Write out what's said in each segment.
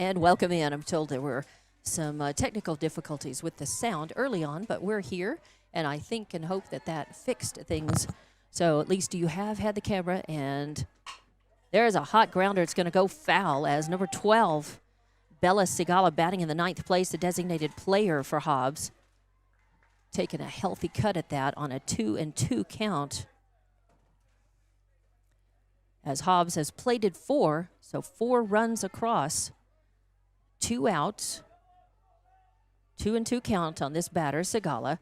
And welcome in. I'm told there were some technical difficulties with the sound early on, but we're here, and I think and hope that that fixed things. So at least you have had the camera, and there's a hot grounder. It's going to go foul as number 12, Bella Sigala, batting in the 9th place, the designated player for Hobbs, taking a healthy cut at that on a 2-2 count. As Hobbs has plated 4, so 4 runs across, 2 outs, 2-2 count on this batter, Sigala.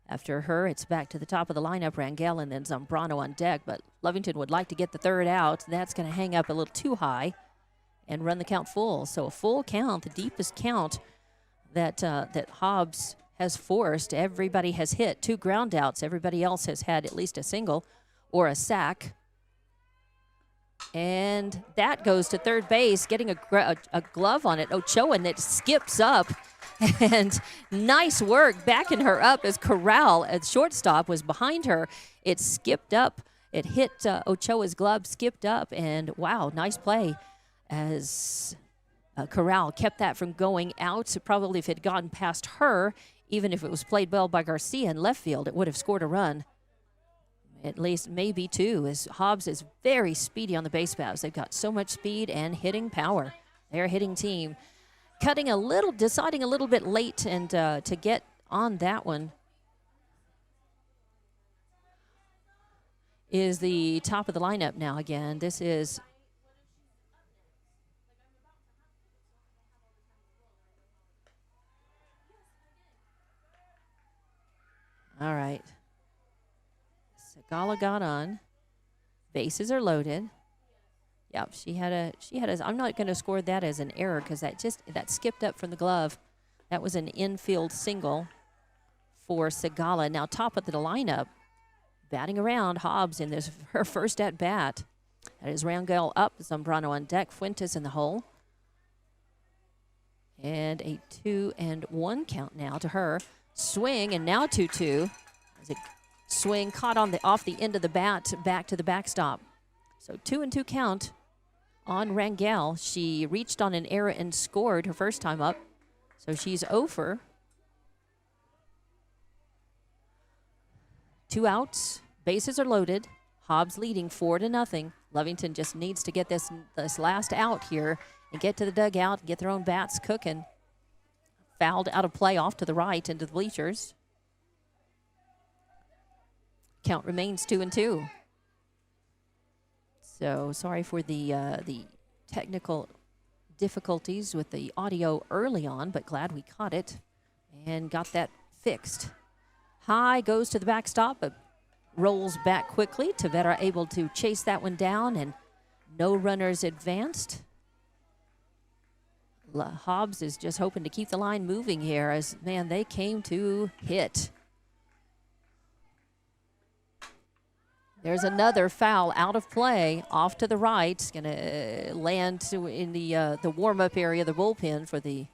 After her, it's back to the top of the lineup, Rangel, and then Zambrano on deck. But Lovington would like to get the 3rd out. That's going to hang up a little too high and run the count full. So a full count, the deepest count that that Hobbs has forced. Everybody has hit 2 ground outs. Everybody else has had at least a single or a sack. And that goes to third base, getting a glove on it. Ochoa, and it skips up. And nice work backing her up as Corral at shortstop was behind her. It skipped up. It hit Ochoa's glove, skipped up, and wow, nice play as Corral kept that from going out. So probably if it had gone past her, even if it was played well by Garcia in left field, it would have scored a run. At least maybe 2, as Hobbs is very speedy on the base paths. They've got so much speed and hitting power. They're a hitting team. Deciding a little bit late and to get on that one is the top of the lineup now again. This is all right. Sigala got on. Bases are loaded. Yep, she had a. I'm not going to score that as an error because that skipped up from the glove. That was an infield single for Sigala. Now top of the lineup, batting around Hobbs in this her first at bat. That is Rangel up, Zambrano on deck, Fuentes in the hole, and a 2-1 count now to her. Swing and now 2-2. As it swing caught on off the end of the bat back to the backstop. So 2-2 count on Rangel. She reached on an error and scored her first time up. So she's over. 2 outs. Bases are loaded. Hobbs leading 4-0. Lovington just needs to get this last out here and get to the dugout, get their own bats cooking. Fouled out of play off to the right into the bleachers. Count remains 2-2. So sorry for the technical difficulties with the audio early on, but glad we caught it and got that fixed. High goes to the backstop, but rolls back quickly. Tavera able to chase that one down, and no runners advanced. Hobbs is just hoping to keep the line moving here as, man, they came to hit. There's another foul out of play off to the right. It's going to land in the warm-up area, the bullpen for the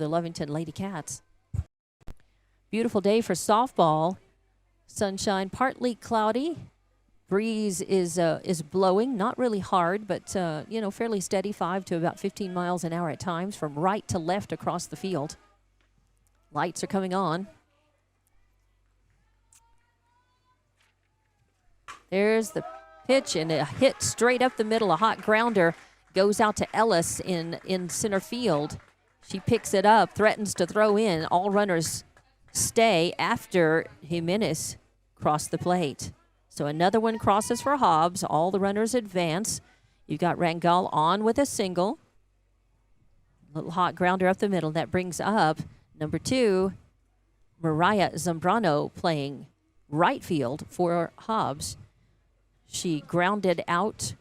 Lovington Lady Cats. Beautiful day for softball. Sunshine, partly cloudy. Breeze is blowing, not really hard, but fairly steady, 5 to about 15 miles an hour at times, from right to left across the field. Lights are coming on. There's the pitch, and a hit straight up the middle. A hot grounder goes out to Ellis in center field. She picks it up, threatens to throw in. All runners stay after Jimenez crossed the plate. So another one crosses for Hobbs. All the runners advance. You've got Rangel on with a single. Little hot grounder up the middle. That brings up number 2, Mariah Zambrano, playing right field for Hobbs. She grounded out.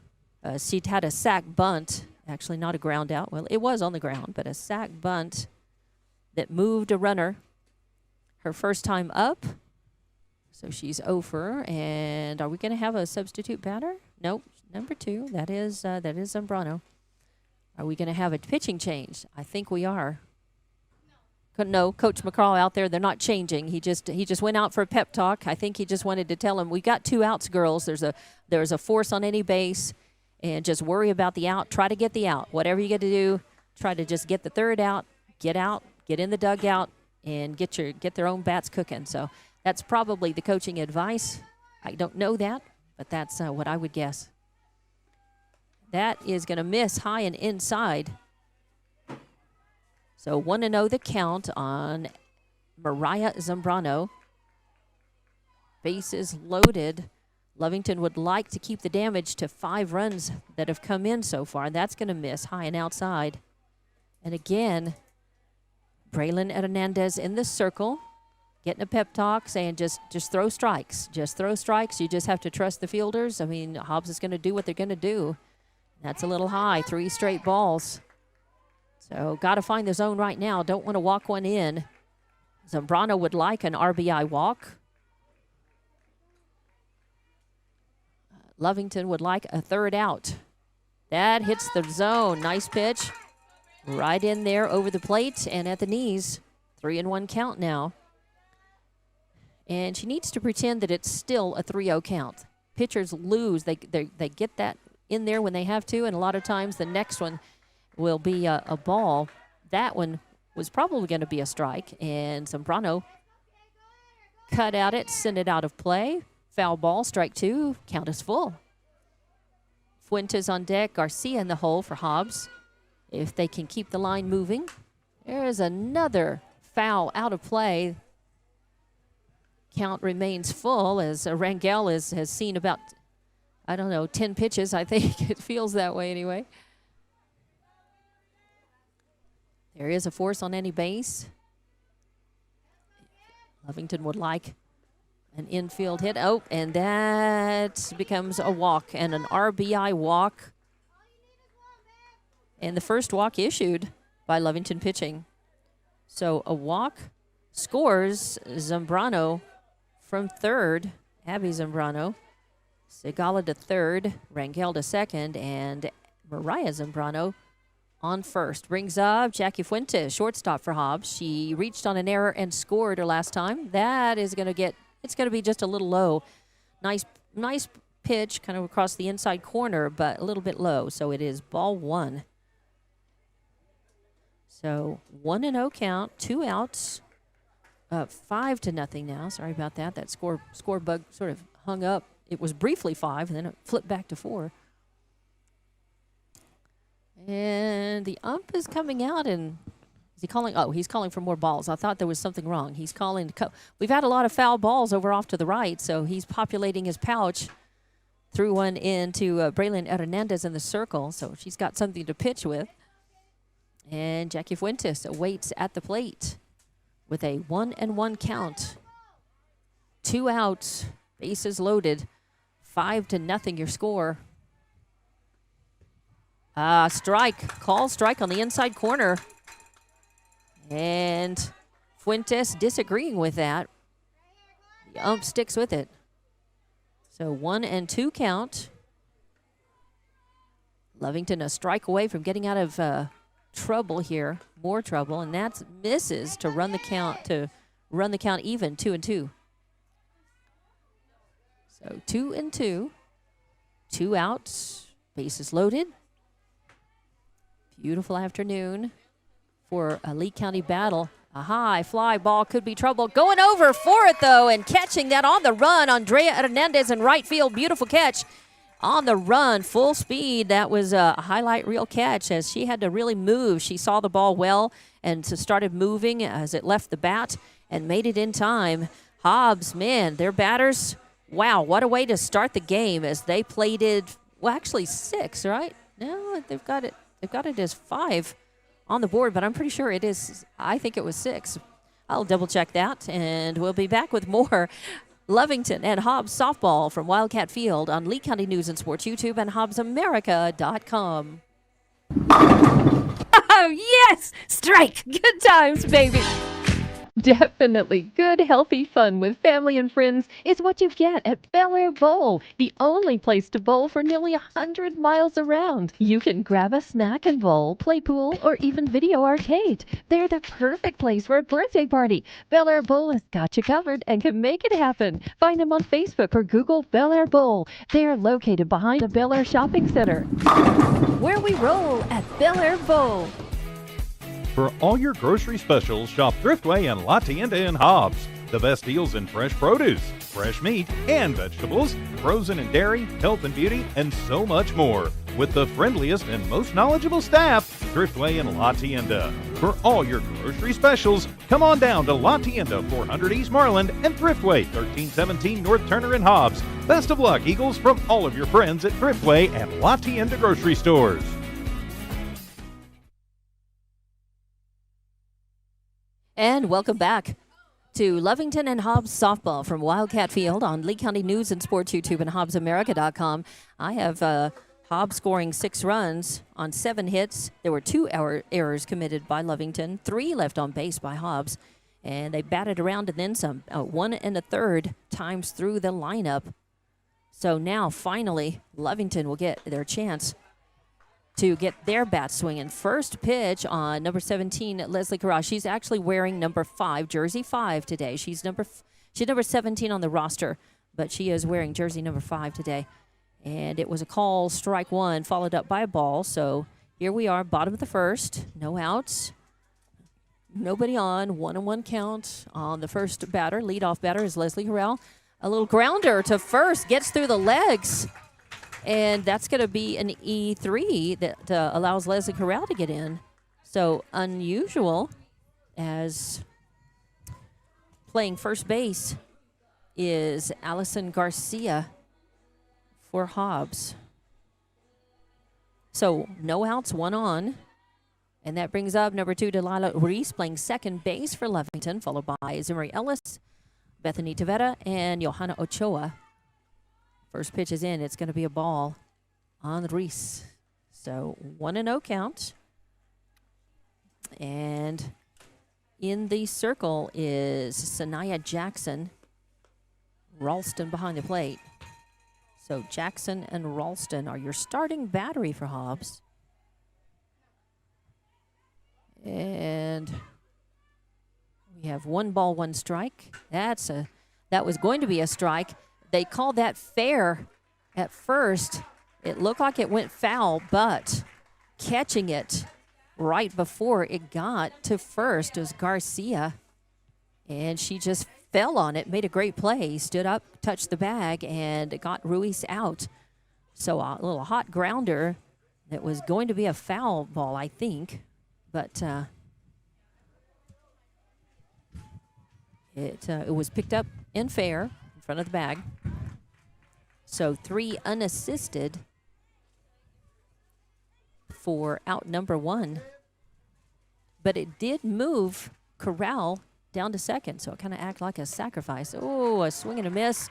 She had a sack bunt. Actually, not a ground out. Well, it was on the ground, but a sack bunt that moved a runner. Her first time up. So she's over. And are we going to have a substitute batter? Nope. Number 2. That is Zambrano. Are we going to have a pitching change? I think we are. No, Coach McCraw out there, they're not changing. He just went out for a pep talk. I think he just wanted to tell them, we got 2 outs, girls. There's a force on any base, and just worry about the out. Try to get the out. Whatever you got to do, try to just get the third out, get in the dugout, and get their own bats cooking. So that's probably the coaching advice. I don't know that, but that's what I would guess. That is going to miss high and inside. So 1-0 the count on Mariah Zambrano. Bases loaded. Lovington would like to keep the damage to 5 runs that have come in so far. That's going to miss high and outside. And again, Braylon Hernandez in the circle, getting a pep talk, saying just throw strikes. Just throw strikes. You just have to trust the fielders. I mean, Hobbs is going to do what they're going to do. That's a little high, 3 straight balls. So got to find the zone right now. Don't want to walk one in. Zambrano would like an RBI walk. Lovington would like a third out. That hits the zone. Nice pitch. Right in there over the plate and at the knees. 3-1 count now. And she needs to pretend that it's still a 3-0 count. Pitchers lose. They get that in there when they have to, and a lot of times the next one will be a ball. That one was probably going to be a strike, and Zambrano cut at it, sent it out of play. Foul ball, strike 2, count is full. Fuentes on deck, Garcia in the hole for Hobbs. If they can keep the line moving. There's another foul out of play. Count remains full as Rangel has seen about, 10 pitches. I think it feels that way anyway. There is a force on any base. Lovington would like an infield hit. Oh, and that becomes a walk and an RBI walk. And the first walk issued by Lovington pitching. So a walk scores Zambrano from third, Abby Zambrano. Segala to third, Rangel to second, and Mariah Zambrano on first. Brings up Jackie Fuentes, shortstop for Hobbs. She reached on an error and scored her last time. That is going to it's going to be just a little low. Nice pitch kind of across the inside corner, but a little bit low. So it is ball 1. So 1-0 count, 2 outs, 5-0 now. Sorry about that. That score bug sort of hung up. It was briefly 5, and then it flipped back to 4. And the ump is coming out, and is he calling? Oh, he's calling for more balls. I thought there was something wrong. He's calling. We've had a lot of foul balls over off to the right, so he's populating his pouch. Threw one into Braylon Hernandez in the circle, so she's got something to pitch with. And Jackie Fuentes awaits at the plate with a 1-1 count. 2 outs, bases loaded, 5-0 your score. Strike, call strike on the inside corner. And Fuentes disagreeing with that. The ump sticks with it. So 1-2 count. Lovington a strike away from getting out of trouble here, more trouble, and that misses to run the count even, 2-2. So 2-2, 2 outs, bases loaded. Beautiful afternoon for a Lee County battle. A high fly ball could be trouble. Going over for it though, and catching that on the run. Andrea Hernandez in right field, beautiful catch. On the run, full speed. That was a highlight reel catch as she had to really move. She saw the ball well and started moving as it left the bat and made it in time. Hobbs, man, their batters, wow, what a way to start the game as they plated, well, actually 6, right? No, they've got it as 5 on the board, but I'm pretty sure I think it was 6. I'll double check that, and we'll be back with more Lovington and Hobbs softball from Wildcat Field on Lee County News and Sports YouTube and HobbsAmerica.com. Oh, yes! Strike! Good times, baby! Definitely good, healthy fun with family and friends is what you get at Bel Air Bowl, the only place to bowl for nearly 100 miles around. You can grab a snack and bowl, play pool, or even video arcade. They're the perfect place for a birthday party. Bel Air Bowl has got you covered and can make it happen. Find them on Facebook or Google Bel Air Bowl. They are located behind the Bel Air Shopping Center. Where we roll at Bel Air Bowl. For all your grocery specials, shop Thriftway and La Tienda in Hobbs. The best deals in fresh produce, fresh meat and vegetables, frozen and dairy, health and beauty, and so much more. With the friendliest and most knowledgeable staff, Thriftway and La Tienda. For all your grocery specials, come on down to La Tienda, 400 East Marland, and Thriftway, 1317 North Turner in Hobbs. Best of luck, Eagles, from all of your friends at Thriftway and La Tienda grocery stores. And welcome back to Lovington and Hobbs softball from Wildcat Field on Lee County News and Sports YouTube and HobbsAmerica.com. I have Hobbs scoring 6 runs on 7 hits. There were 2 errors committed by Lovington, 3 left on base by Hobbs, and they batted around and then some. 1 1/3 times through the lineup. So now finally Lovington will get their chance to get their bat swinging. First pitch on number 17, Leslie Corral. She's actually wearing number 5, jersey 5 today. She's number 17 on the roster, but she is wearing jersey number 5 today. And it was a call, strike 1, followed up by a ball. So here we are, bottom of the first, no outs, nobody on, 1-1 count on the first batter. Leadoff batter is Leslie Corral. A little grounder to first, gets through the legs. And that's going to be an E3 that allows Leslie Corral to get in. So unusual, as playing first base is Allison Garcia for Hobbs. So no outs, 1 on. And that brings up number 2, Delilah Reese, playing second base for Lovington, followed by Zimri Ellis, Bethany Tavetta, and Johanna Ochoa. First pitch is in. It's going to be a ball on Reese. So 1-0 count. And in the circle is Sanaya Jackson. Ralston behind the plate. So Jackson and Ralston are your starting battery for Hobbs. And we have 1 ball, 1 strike. That was going to be a strike. They called that fair at first. It looked like it went foul, but catching it right before it got to first was Garcia. And she just fell on it, made a great play, stood up, touched the bag, and got Ruiz out. So a little hot grounder that was going to be a foul ball, I think. But it was picked up in fair. Front of the bag. So 3 unassisted for out number 1. But it did move Corral down to second, so it kind of acted like a sacrifice. Oh, a swing and a miss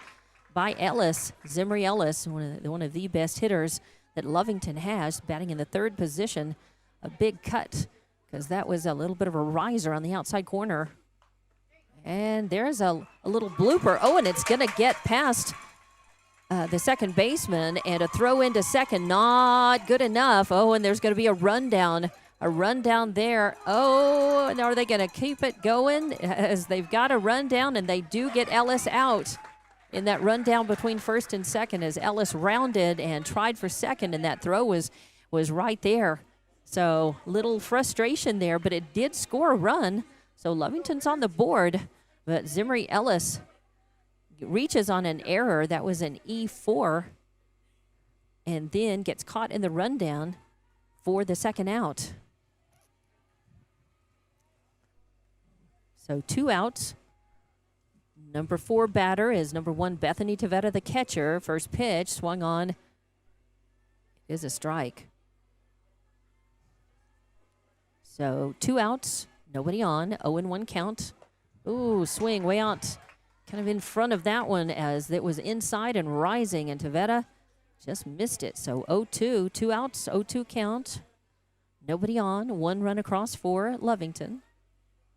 by Ellis, Zimri Ellis, one of the best hitters that Lovington has, batting in the 3rd position. A big cut, because that was a little bit of a riser on the outside corner. And there's a little blooper. Oh, and it's going to get past the second baseman, and a throw into second, not good enough. Oh, and there's going to be a rundown there. Oh, and are they going to keep it going? As they've got a rundown, and they do get Ellis out in that rundown between first and second, as Ellis rounded and tried for second, and that throw was right there. So little frustration there, but it did score a run. So Lovington's on the board, but Zimri Ellis reaches on an error. That was an E4, and then gets caught in the rundown for the second out. So 2 outs. Number 4 batter is number 1, Bethany Tavetta, the catcher. First pitch swung on is a strike. So 2 outs. Nobody on, 0-1 count. Ooh, swing way out, kind of in front of that one as it was inside and rising, and Tavetta just missed it. So 0-2, 2 outs, 0-2 count. Nobody on, 1 run across for Lovington.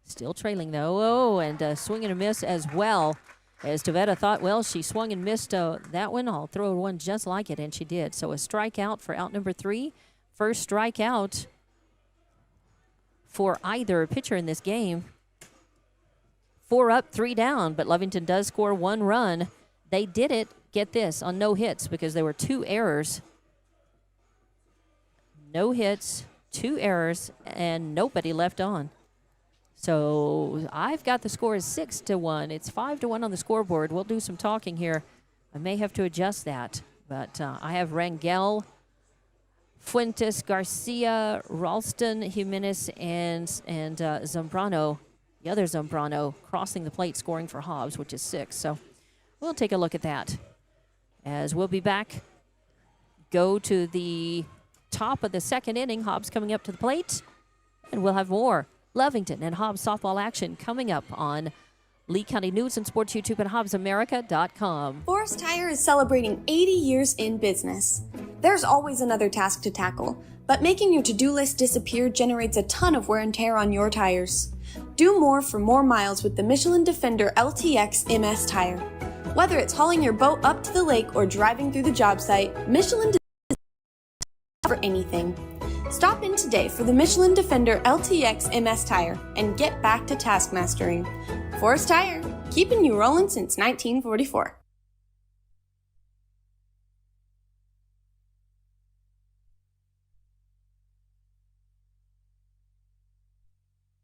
Still trailing though. Oh, and a swing and a miss as well. As Tavetta thought, well, she swung and missed that one. I'll throw one just like it, and she did. So a strikeout for out number 3. First strikeout for either pitcher in this game. 4 up, 3 down, but Lovington does score 1 run. They did it, get this, on no hits because there were 2 errors. No hits, 2 errors, and nobody left on. So I've got the score as 6-1. It's 5-1 on the scoreboard. We'll do some talking here. I may have to adjust that, but I have Rangel, Fuentes, Garcia, Ralston, Jimenez, and Zambrano, the other Zambrano, crossing the plate, scoring for Hobbs, which is 6. So we'll take a look at that as we'll be back. Go to the top of the second inning. Hobbs coming up to the plate, and we'll have more Lovington and Hobbs softball action coming up on Lee County News and Sports YouTube and HobbsAmerica.com. Forest Tire is celebrating 80 years in business. There's always another task to tackle, but making your to-do list disappear generates a ton of wear and tear on your tires. Do more for more miles with the Michelin Defender LTX MS tire. Whether it's hauling your boat up to the lake or driving through the job site, Michelin is for anything. Stop in today for the Michelin Defender LTX MS tire and get back to task mastering. Forest Tire, keeping you rolling since 1944.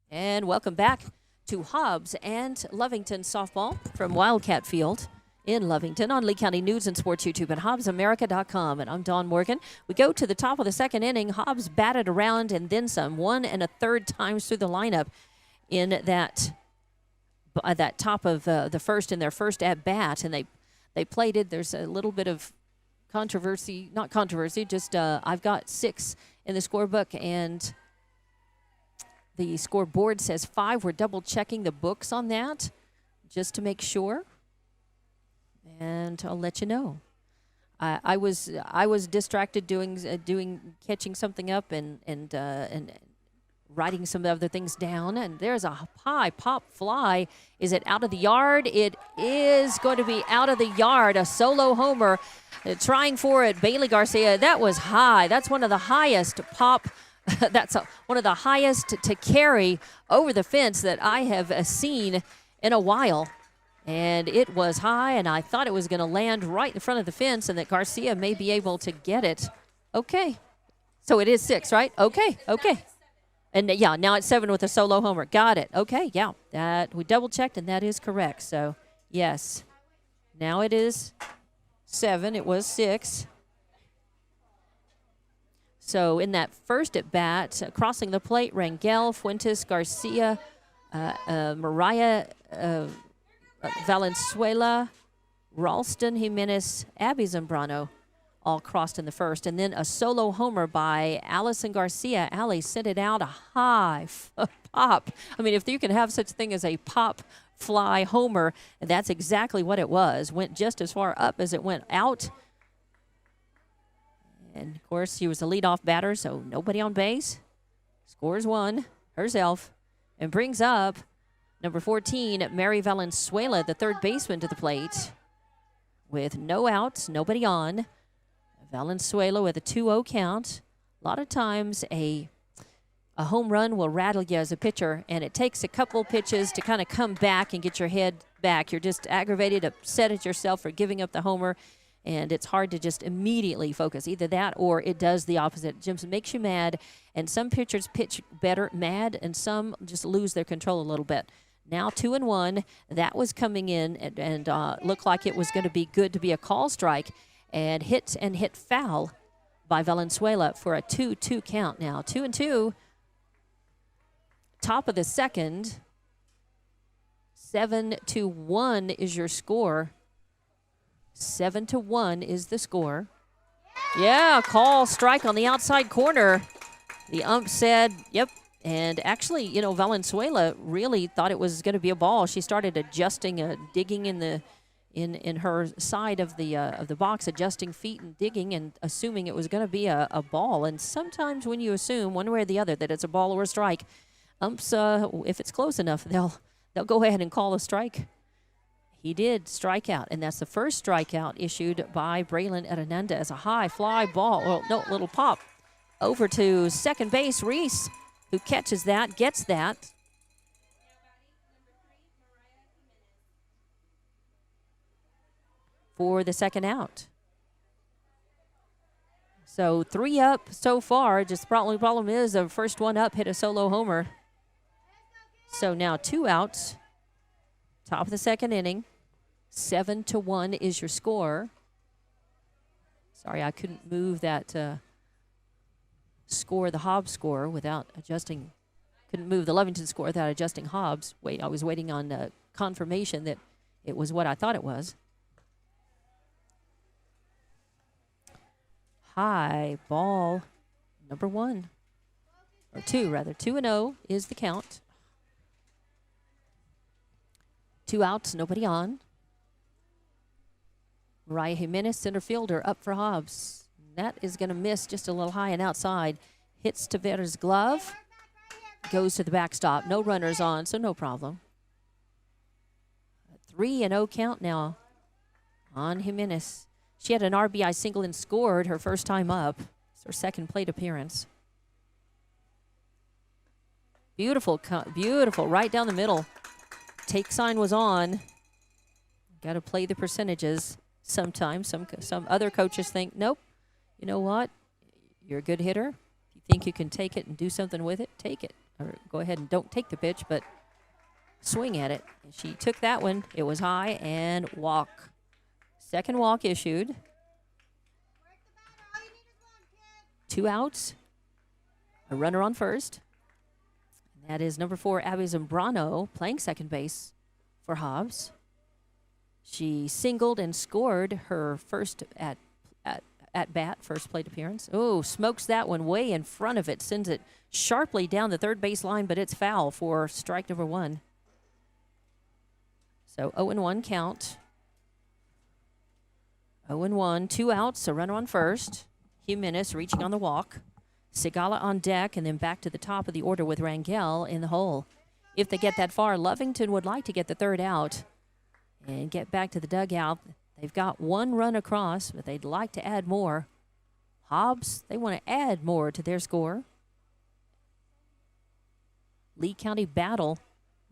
And welcome back to Hobbs and Lovington softball from Wildcat Field in Lovington on Lee County News and Sports YouTube and HobbsAmerica.com. And I'm Dawn Morgan. We go to the top of the second inning. Hobbs batted around and then some, 1 1/3 times through the lineup in that top of the first in their first at bat, and they played it. There's a little bit of controversy, not controversy, just I've got 6 in the scorebook, and the scoreboard says 5. We're double checking the books on that just to make sure, and I'll let you know. I was distracted doing catching something up and writing some other things down, and there's a high pop fly. Is it out of the yard? It is going to be out of the yard. A solo homer, trying for it. Bailey Garcia. That was high. That's one of the highest pop. That's one of the highest to carry over the fence that I have seen in a while. And it was high, and I thought it was going to land right in front of the fence, and that Garcia may be able to get it. Okay. So it is 6, right? Okay. And yeah, now it's 7 with a solo homer. Got it. Okay, yeah. That we double checked, and that is correct. So, yes. Now it is 7. It was 6. So in that first at bat, crossing the plate, Rangel, Fuentes, Garcia, Mariah Valenzuela, Ralston, Jimenez, Abby Zambrano, all crossed in the first. And then a solo homer by Allison Garcia. Allie sent it out, a high pop. I mean, if you can have such a thing as a pop fly homer, that's exactly what it was. Went just as far up as it went out. And, of course, she was a leadoff batter, so nobody on base. Scores 1 herself and brings up number 14, Mary Valenzuela, the third baseman, to the plate with no outs, nobody on. Valenzuela with a 2-0 count. A lot of times a home run will rattle you as a pitcher, and it takes a couple pitches to kind of come back and get your head back. You're just aggravated, upset at yourself for giving up the homer, and it's hard to just immediately focus. Either that or it does the opposite. It just makes you mad, and some pitchers pitch better mad, and some just lose their control a little bit. Now 2-1. That was coming in and looked like it was going to be good to be a call strike, and hit foul by Valenzuela for a 2-2 count now. 2-2. Top of the second. 7-1 is your score. 7-1 is the score. Yeah, call strike on the outside corner. The ump said, yep. And actually, you know, Valenzuela really thought it was going to be a ball. She started adjusting, digging in her side of the box, adjusting feet and digging and assuming it was going to be a ball. And sometimes when you assume one way or the other that it's a ball or a strike, umps, if it's close enough, they'll go ahead and call a strike. He did strike out, and that's the first strikeout issued by Braylon Hernandez. A high fly ball, well, no, little pop over to second base. Reese, who catches that, gets that. For the second out. So 3 up so far. Just the only problem is the first one up hit a solo homer. So now 2 outs. Top of the second inning. 7-1 is your score. Sorry, I couldn't move that score, the Hobbs score, without adjusting. Couldn't move the Lovington score without adjusting Hobbs. I was waiting on confirmation that it was what I thought it was. High ball number 1. Or 2, rather. 2-0 is the count. 2 outs, nobody on. Mariah Jimenez, center fielder, up for Hobbs. That is going to miss just a little high and outside. Hits Taveras' glove. Goes to the backstop. No runners on, so no problem. 3-0 count now on Jimenez. She had an RBI single and scored her first time up. It's her second plate appearance. Beautiful, beautiful, right down the middle. Take sign was on. Got to play the percentages sometimes. Some other coaches think, nope, you know what? You're a good hitter. If you think you can take it and do something with it, take it. Or go ahead and don't take the pitch, but swing at it. She took that one. It was high and walk. Second walk issued. 2 outs. A runner on first. And that is number 4, Abby Zambrano, playing second base for Hobbs. She singled and scored her first at bat, first plate appearance. Oh, smokes that one way in front of it, sends it sharply down the third base line, but it's foul for strike number 1. So 0-1 count. 0-1, 2 outs, a runner on first. Jimenez reaching on the walk. Sigala on deck, and then back to the top of the order with Rangel in the hole. If they get that far, Lovington would like to get the 3rd out and get back to the dugout. They've got 1 run across, but they'd like to add more. Hobbs, they want to add more to their score. Lee County battle.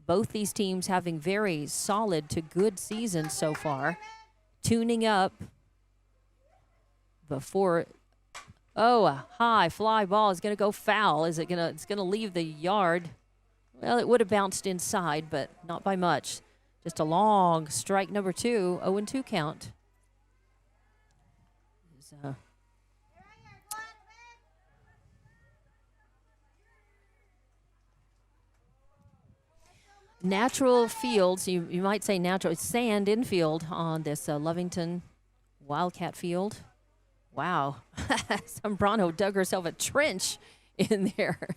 Both these teams having very solid to good seasons so far. Tuning up before, a high fly ball is going to go foul. It's going to leave the yard. Well, it would have bounced inside, but not by much. Just a long strike number 2, 0-2 count. Natural fields, you might say natural, it's sand infield on this Lovington Wildcat field. Wow, Zambrano dug herself a trench in there.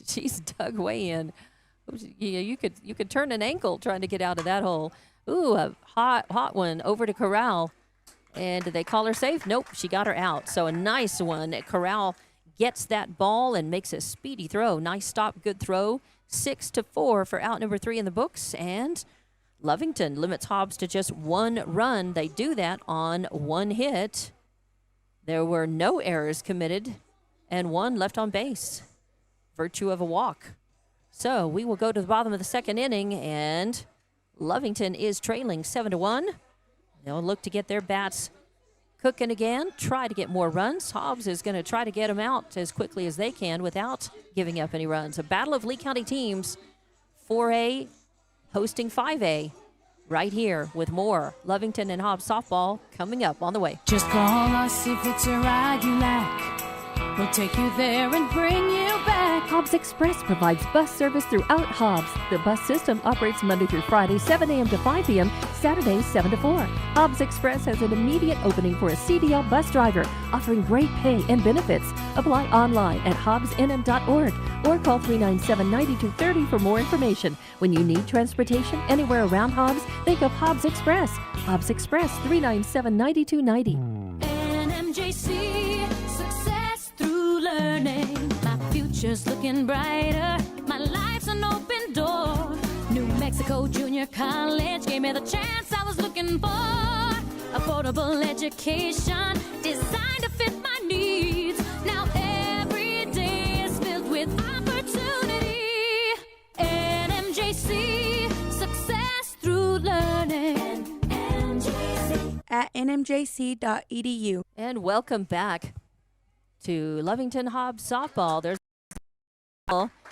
She's dug way in. You could turn an ankle trying to get out of that hole. Ooh, a hot one over to Corral. And did they call her safe? Nope, she got her out. So a nice one. Corral gets that ball and makes a speedy throw. Nice stop, good throw. 6-4 for out number 3 in the books. And Lovington limits Hobbs to just 1 run. They do that on 1 hit. There were no errors committed and 1 left on base. Virtue of a walk. So we will go to the bottom of the second inning, and Lovington is trailing 7-1. They'll look to get their bats cooking again, try to get more runs. Hobbs is going to try to get them out as quickly as they can without giving up any runs. A battle of Lee County teams, 4A hosting 5A, right here with more Lovington and Hobbs softball coming up on the way. Just call us if it's a ride you like. We'll take you there and bring you back. Hobbs Express provides bus service throughout Hobbs. The bus system operates Monday through Friday, 7 a.m. to 5 p.m., Saturdays, 7 to 4. Hobbs Express has an immediate opening for a CDL bus driver, offering great pay and benefits. Apply online at hobbsnm.org or call 397-9230 for more information. When you need transportation anywhere around Hobbs, think of Hobbs Express. Hobbs Express, 397-9290. NMJC, success through learning. My future's looking brighter. My life's an open door. New Mexico Junior College gave me the chance I was looking for. Affordable education designed to fit my needs. Now every day is filled with opportunity. NMJC, success through learning. NMJC. At nmjc.edu. And welcome back. to Lovington Hobbs softball. There's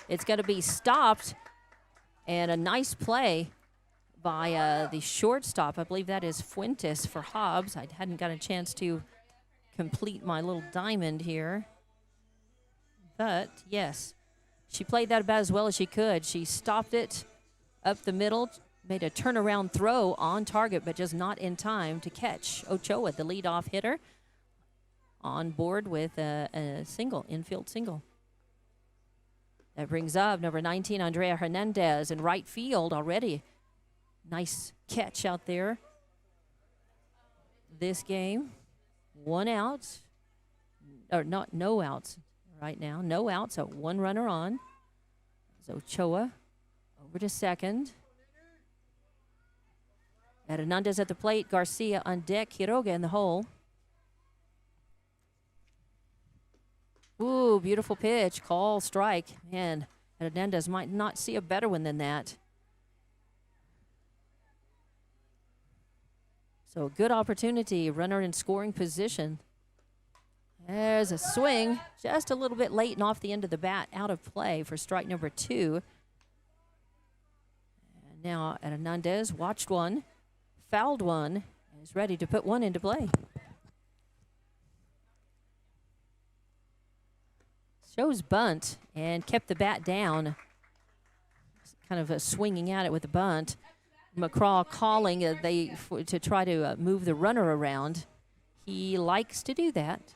it's going to be stopped, and a nice play by the shortstop. I believe that is Fuentes for Hobbs. I hadn't got a chance to complete my little diamond here. But, yes, she played that about as well as she could. She stopped it up the middle, made a turnaround throw on target, but just not in time to catch Ochoa, the leadoff hitter, on board with a single, infield single. That brings up number 19, Andrea Hernandez, in right field already. Nice catch out there. This game, 1 out, or not, no outs right now. No outs, so 1 runner on. So Ochoa over to second. Hernandez at the plate, Garcia on deck, Quiroga in the hole. Ooh, beautiful pitch, call, strike. Man, Hernandez might not see a better one than that. So good opportunity, runner in scoring position. There's a swing, just a little bit late and off the end of the bat, out of play for strike number 2. And now Hernandez watched one, fouled one, and is ready to put one into play. Shows bunt and kept the bat down. Kind of swinging at it with the bunt. McCraw calling to try to move the runner around. He likes to do that.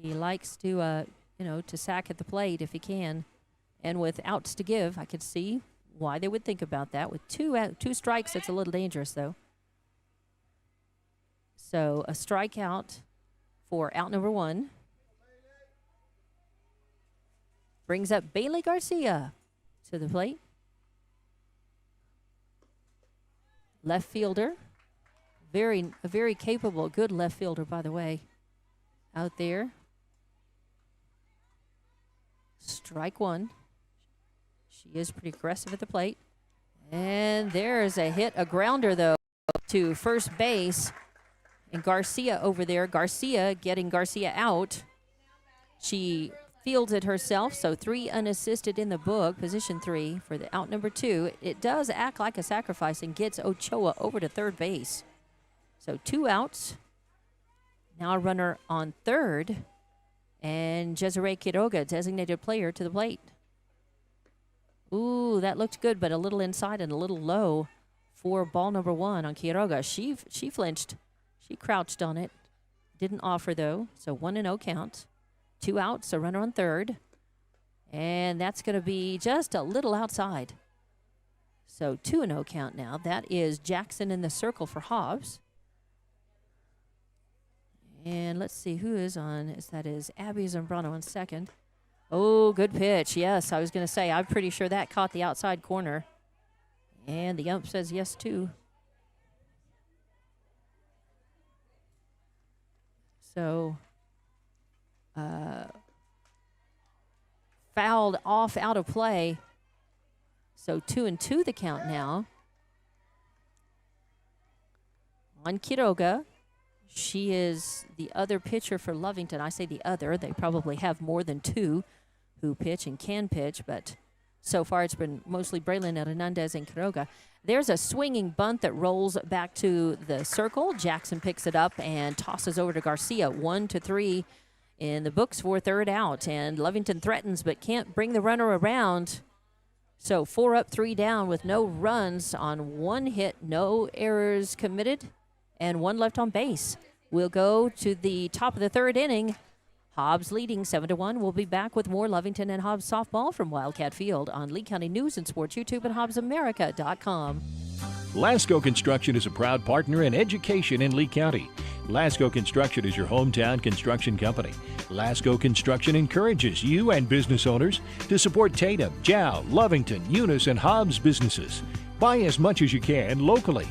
He likes to, to sack at the plate if he can. And with outs to give, I could see why they would think about that. With two strikes, it's a little dangerous, though. So a strikeout for out number 1. Brings up Bailey Garcia to the plate. Left fielder. A very capable, good left fielder, by the way, out there. Strike 1. She is pretty aggressive at the plate. And there's a hit, a grounder, though, to first base. And Garcia over there. Garcia getting Garcia out. She fields it herself, so 3 unassisted in the book, position 3 for the out number 2. It does act like a sacrifice and gets Ochoa over to third base. So 2 outs. Now a runner on third. And Desiree Quiroga, designated player, to the plate. Ooh, that looked good, but a little inside and a little low for ball number 1 on Quiroga. She flinched. She crouched on it. Didn't offer, though, so 1-0 count. 2 outs, a runner on third. And that's going to be just a little outside. So 2-0 count now. That is Jackson in the circle for Hobbs. And let's see who is on. That is Abby Zambrano on second. Oh, good pitch. Yes, I was going to say, I'm pretty sure that caught the outside corner. And the ump says yes, too. So fouled off out of play. So 2-2 the count now. On Quiroga. She is the other pitcher for Lovington. I say the other. They probably have more than 2 who pitch and can pitch, but so far it's been mostly Braylon Hernandez and Quiroga. There's a swinging bunt that rolls back to the circle. Jackson picks it up and tosses over to Garcia. 1-3 in the books for third out. And Lovington threatens but can't bring the runner around. So 4 up, 3 down with no runs on 1 hit, no errors committed, and 1 left on base. We'll go to the top of the 3rd inning. Hobbs leading 7-1. We'll be back with more Lovington and Hobbs softball from Wildcat Field on Lee County News and Sports YouTube and HobbsAmerica.com. Lasco Construction is a proud partner in education in Lee County. Lasco Construction is your hometown construction company. Lasco Construction encourages you and business owners to support Tatum, Jow, Lovington, Eunice, and Hobbs businesses. Buy as much as you can locally,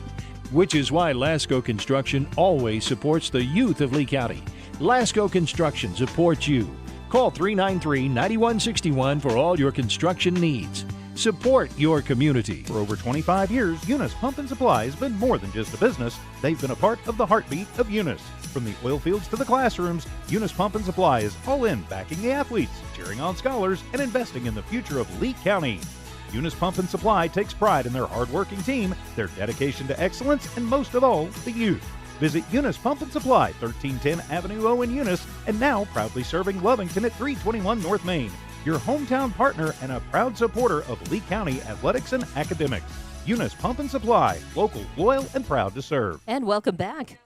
which is why Lasco Construction always supports the youth of Lee County. Lasco Construction supports you. Call 393-9161 for all your construction needs. Support your community. For over 25 years, Eunice Pump and Supply has been more than just a business. They've been a part of the heartbeat of Eunice. From the oil fields to the classrooms, Eunice Pump and Supply is all in backing the athletes, cheering on scholars, and investing in the future of Lee County. Eunice Pump and Supply takes pride in their hardworking team, their dedication to excellence, and most of all, the youth. Visit Eunice Pump and Supply, 1310 Avenue O in Eunice, and now proudly serving Lovington at 321 North Main. Your hometown partner and a proud supporter of Lee County athletics and academics. Eunice Pump and Supply, local, loyal, and proud to serve. And welcome back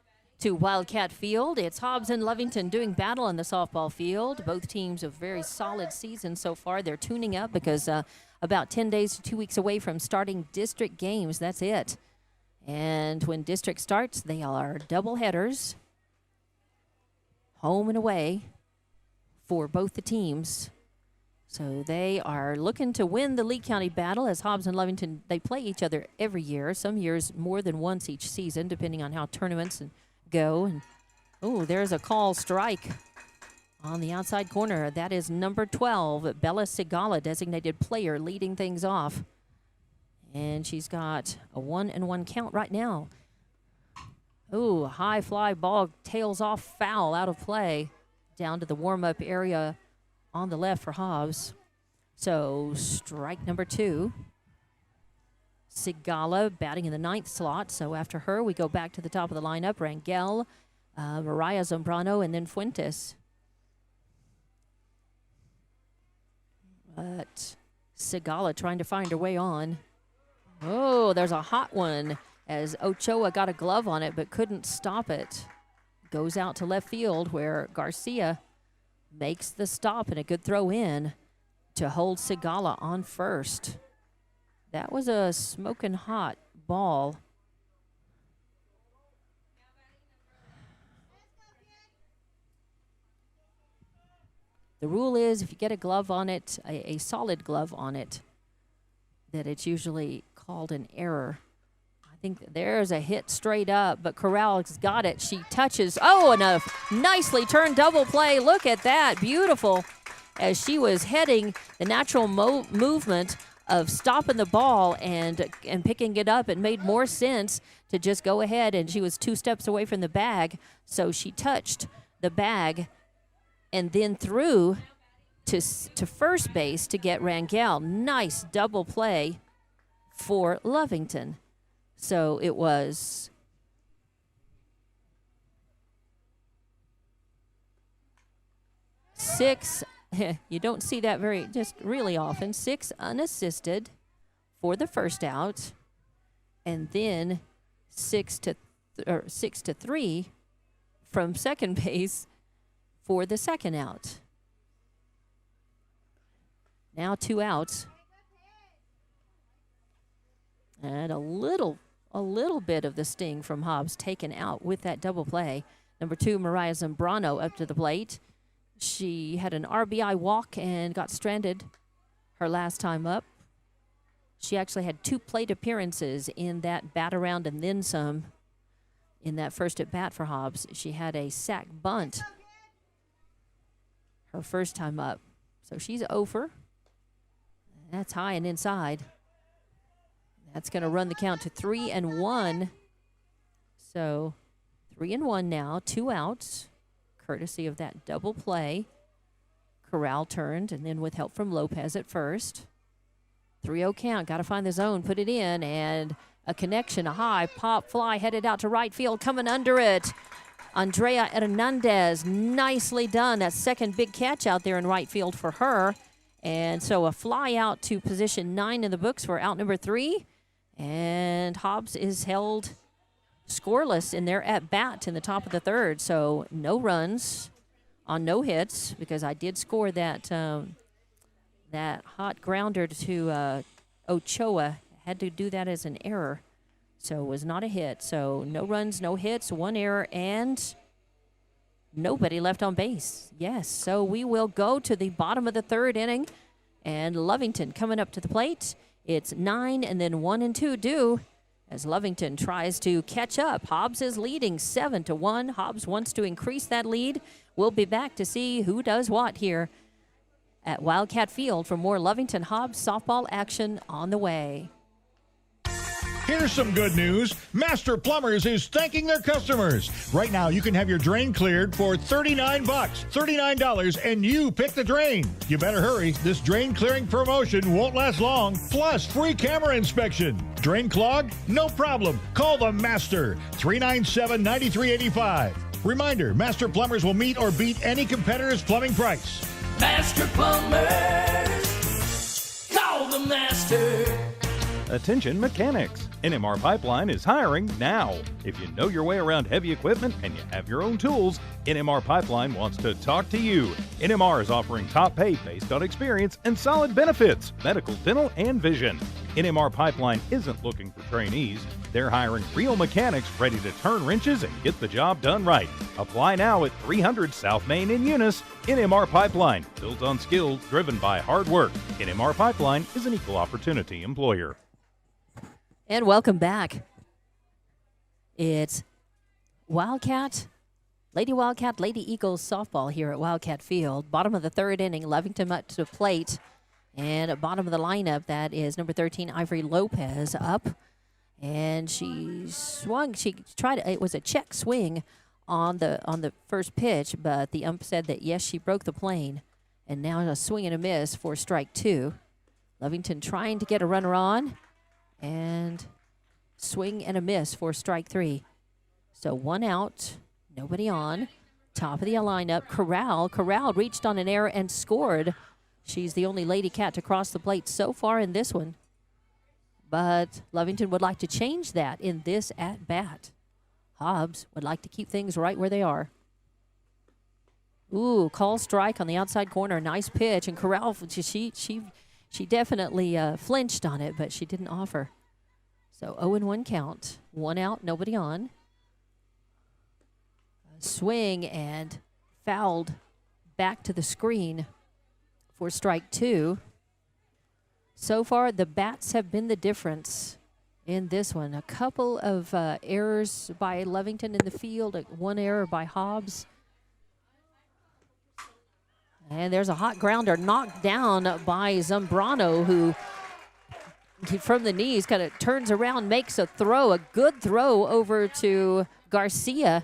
to Wildcat Field. It's Hobbs and Lovington doing battle on the softball field. Both teams have very solid season so far. They're tuning up because about 10 days to 2 weeks away from starting district games. That's it. And when district starts, they are double headers, home and away for both the teams. So they are looking to win the Lee County battle as Hobbs and Lovington, they play each other every year, some years more than once each season, depending on how tournaments go. And oh, there's a call strike on the outside corner. That is number 12, Bella Sigala, designated player, leading things off. And she's got a 1-1 count right now. Ooh, high fly ball, tails off, foul, out of play, down to the warm-up area on the left for Hobbs. So strike number 2. Sigala batting in the 9th slot. So after her, we go back to the top of the lineup. Rangel, Mariah Zambrano, and then Fuentes. But Sigala trying to find her way on. Oh, there's a hot one as Ochoa got a glove on it but couldn't stop it. Goes out to left field where Garcia makes the stop and a good throw in to hold Sigala on first. That was a smoking hot ball. The rule is if you get a glove on it, a solid glove on it, that it's usually called an error. I think there's a hit straight up, but Corral's got it. She touches. Oh, and a nicely turned double play. Look at that. Beautiful. As she was heading the natural movement of stopping the ball and picking it up, it made more sense to just go ahead, and she was 2 steps away from the bag, so she touched the bag and then threw to first base to get Rangel. Nice double play for Lovington. So it was 6. You don't see that just really often. 6 unassisted for the first out, and then 6 to 3 from second base for the second out. Now 2 outs. And a little bit of the sting from Hobbs taken out with that double play. Number 2, Mariah Zambrano up to the plate. She had an RBI walk and got stranded her last time up. She actually had 2 plate appearances in that bat around and then some in that first at bat for Hobbs. She had a sac bunt her first time up. So she's over. That's high and inside. That's going to run the count to 3-1. So 3-1 now, 2 outs, courtesy of that double play. Corral turned, and then with help from Lopez at first. 3-0 count, got to find the zone, put it in, and a connection, a high pop fly headed out to right field, coming under it. Andrea Hernandez, nicely done. That second big catch out there in right field for her. And so a fly out to position 9 in the books for out number 3. And Hobbs is held scoreless in their at-bat in the top of the third. So no runs on no hits, because I did score that that hot grounder to Ochoa. Had to do that as an error. So it was not a hit. So no runs, no hits, 1 error, and nobody left on base. Yes, so we will go to the bottom of the third inning. And Lovington coming up to the plate. It's 9 and then 1 and 2 due as Lovington tries to catch up. Hobbs is leading 7-1. Hobbs wants to increase that lead. We'll be back to see who does what here at Wildcat Field for more Lovington Hobbs softball action on the way. Here's some good news. Master Plumbers is thanking their customers. Right now, you can have your drain cleared for $39. $39, and you pick the drain. You better hurry. This drain clearing promotion won't last long. Plus, free camera inspection. Drain clogged? No problem. Call the Master. 397-9385. Reminder, Master Plumbers will meet or beat any competitor's plumbing price. Master Plumbers, call the Master. Attention mechanics. NMR Pipeline is hiring now. If you know your way around heavy equipment and you have your own tools, NMR Pipeline wants to talk to you. NMR is offering top pay based on experience and solid benefits, medical, dental, and vision. NMR Pipeline isn't looking for trainees. They're hiring real mechanics ready to turn wrenches and get the job done right. Apply now at 300 South Main in Eunice. NMR Pipeline, built on skill, driven by hard work. NMR Pipeline is an equal opportunity employer. And welcome back. It's Lady Eagles softball here at Wildcat Field. Bottom of the third inning, Lovington up to the plate. And at bottom of the lineup, that is number 13, Ivory Lopez, up. And she swung. It was a check swing on the first pitch, but the ump said that, yes, she broke the plane. And now a swing and a miss for strike two. Lovington trying to get a runner on. And swing and a miss for strike three. So one out, nobody on. Top of the lineup, Corral reached on an error and scored. She's the only Lady Cat to cross the plate so far in this one. But Lovington would like to change that in this at-bat. Hobbs would like to keep things right where they are. Ooh, call strike on the outside corner. Nice pitch. And Corral, she definitely flinched on it, but she didn't offer. So 0-1 count. One out, nobody on. A swing and fouled back to the screen for strike two. So far, the bats have been the difference in this one. A couple of errors by Lovington in the field, one error by Hobbs. And there's a hot grounder knocked down by Zambrano, who from the knees kind of turns around, makes a good throw over to Garcia.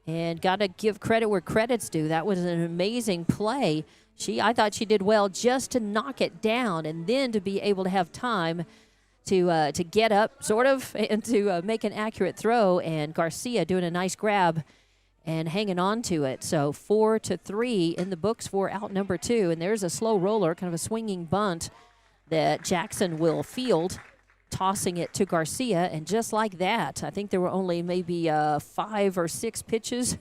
And got to give credit where credit's due. That was an amazing play. I thought she did well just to knock it down and then to be able to have time to get up, sort of, and to make an accurate throw. And Garcia doing a nice grab and hanging on to it. So 4-3 in the books for out number two. And there's a slow roller, kind of a swinging bunt that Jackson will field, tossing it to Garcia. And just like that, I think there were only maybe 5 or 6 pitches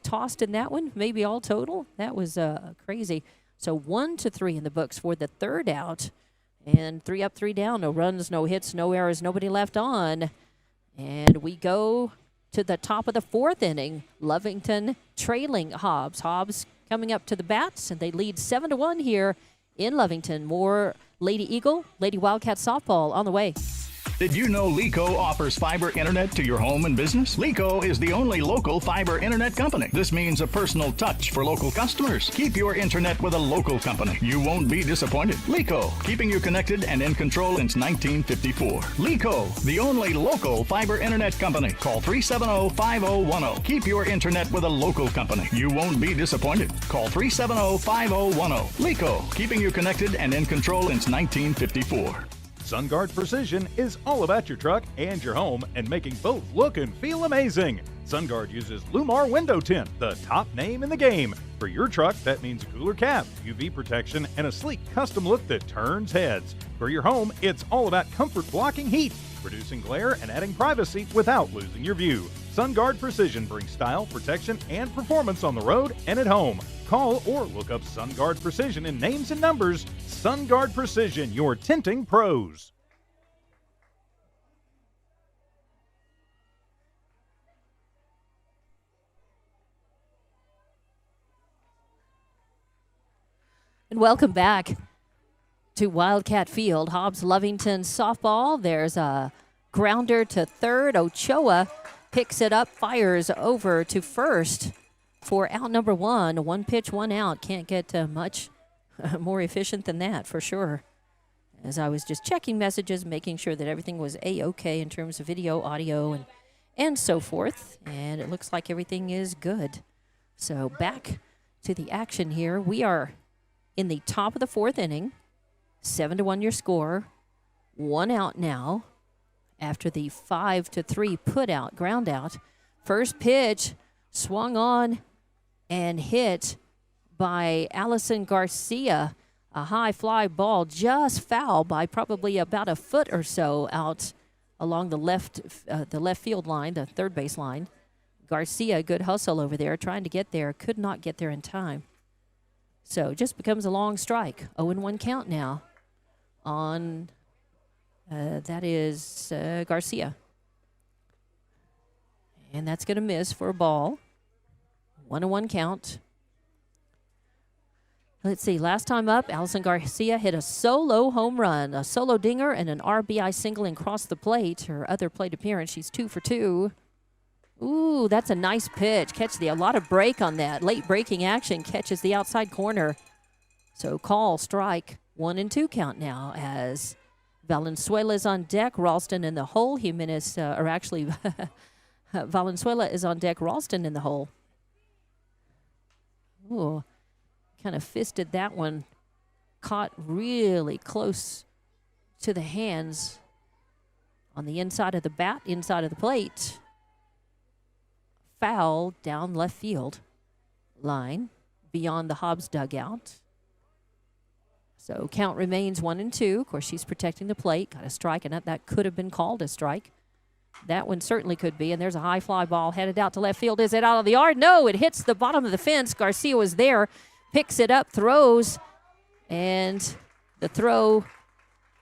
tossed in that one, maybe all total. That was crazy. So 1-3 in the books for the third out. And 3 up, 3 down. No runs, no hits, no errors, nobody left on. And we go to the top of the fourth inning. Lovington trailing Hobbs. Hobbs coming up to the bats, and they lead 7-1 here in Lovington. More Lady Wildcat softball on the way. Did you know LECO offers fiber internet to your home and business? LECO is the only local fiber internet company. This means a personal touch for local customers. Keep your internet with a local company. You won't be disappointed. LECO, keeping you connected and in control since 1954. LECO, the only local fiber internet company. Call 370-5010. Keep your internet with a local company. You won't be disappointed. Call 370-5010. LECO, keeping you connected and in control since 1954. SunGuard Precision is all about your truck and your home and making both look and feel amazing. SunGuard uses Lumar Window Tint, the top name in the game. For your truck, that means a cooler cap, UV protection, and a sleek custom look that turns heads. For your home, it's all about comfort blocking heat, reducing glare, and adding privacy without losing your view. SunGuard Precision brings style, protection, and performance on the road and at home. Call or look up SunGuard Precision in names and numbers. SunGuard Precision, your tinting pros. And welcome back to Wildcat Field. Hobbs Lovington softball. There's a grounder to third. Ochoa picks it up, fires over to first for out number one. One pitch, one out. Can't get much more efficient than that, for sure. As I was just checking messages, making sure that everything was A-OK in terms of video, audio, and so forth. And it looks like everything is good. So back to the action here. We are in the top of the fourth inning. 7-1 your score. One out now after the 5-3 put out, ground out. First pitch swung on and hit by Allison Garcia. A high fly ball, just foul by probably about a foot or so out along the left field line, the third base line. Garcia, good hustle over there, trying to get there, could not get there in time. So just becomes a long strike. 0-1 count now on, that is Garcia. And that's going to miss for a ball. 1-1 count. Let's see, last time up, Allison Garcia hit a solo home run, a solo dinger, and an RBI single and crossed the plate. Her other plate appearance, she's 2 for 2. Ooh, that's a nice pitch. A lot of break on that. Late breaking action, catches the outside corner. So call, strike, 1-2 count now as Valenzuela is on deck. Ralston in the hole. Jimenez, Valenzuela is on deck. Ralston in the hole. Ooh, kind of fisted that one. Caught really close to the hands on the inside of the bat, inside of the plate. Foul down left field line beyond the Hobbs dugout. So count remains 1-2. Of course, she's protecting the plate. Got a strike, and that could have been called a strike. That one certainly could be. And there's a high fly ball headed out to left field. Is it out of the yard? No, it hits the bottom of the fence. Garcia was there, picks it up, throws, and the throw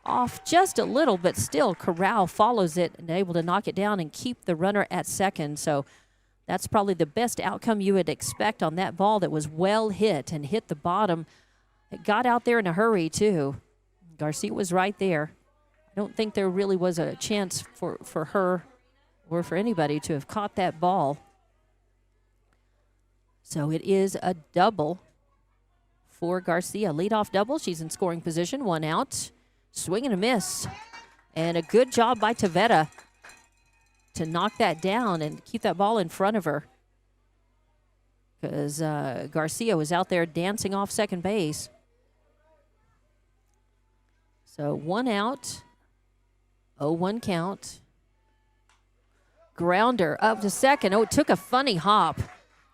off just a little, but still Corral follows it and able to knock it down and keep the runner at second. So that's probably the best outcome you would expect on that ball that was well hit and hit the bottom. It got out there in a hurry, too. Garcia was right there. I don't think there really was a chance for her or for anybody to have caught that ball. So it is a double for Garcia. Leadoff double. She's in scoring position. One out. Swing and a miss. And a good job by Tavetta to knock that down and keep that ball in front of her. Because Garcia was out there dancing off second base. So one out. 0-1 count. Grounder up to second. Oh, it took a funny hop.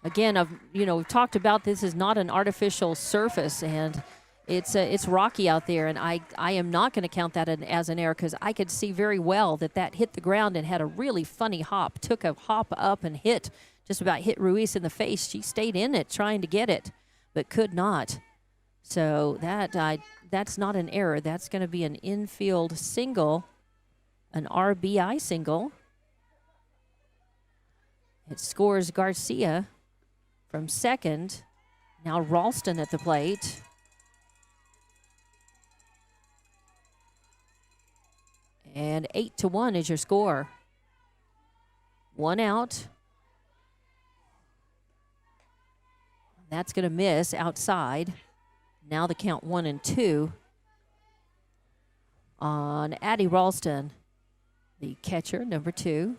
Again, we've talked about this is not an artificial surface, and it's rocky out there, and I am not going to count that as an error because I could see very well that hit the ground and had a really funny hop. Took a hop up and just about hit Ruiz in the face. She stayed in it trying to get it, but could not. So that's not an error. That's going to be an infield single, an RBI single. It scores Garcia from second. Now Ralston at the plate. And 8-1 is your score. One out. That's going to miss outside. Now the count 1-2 on Addie Ralston, the catcher, number 2.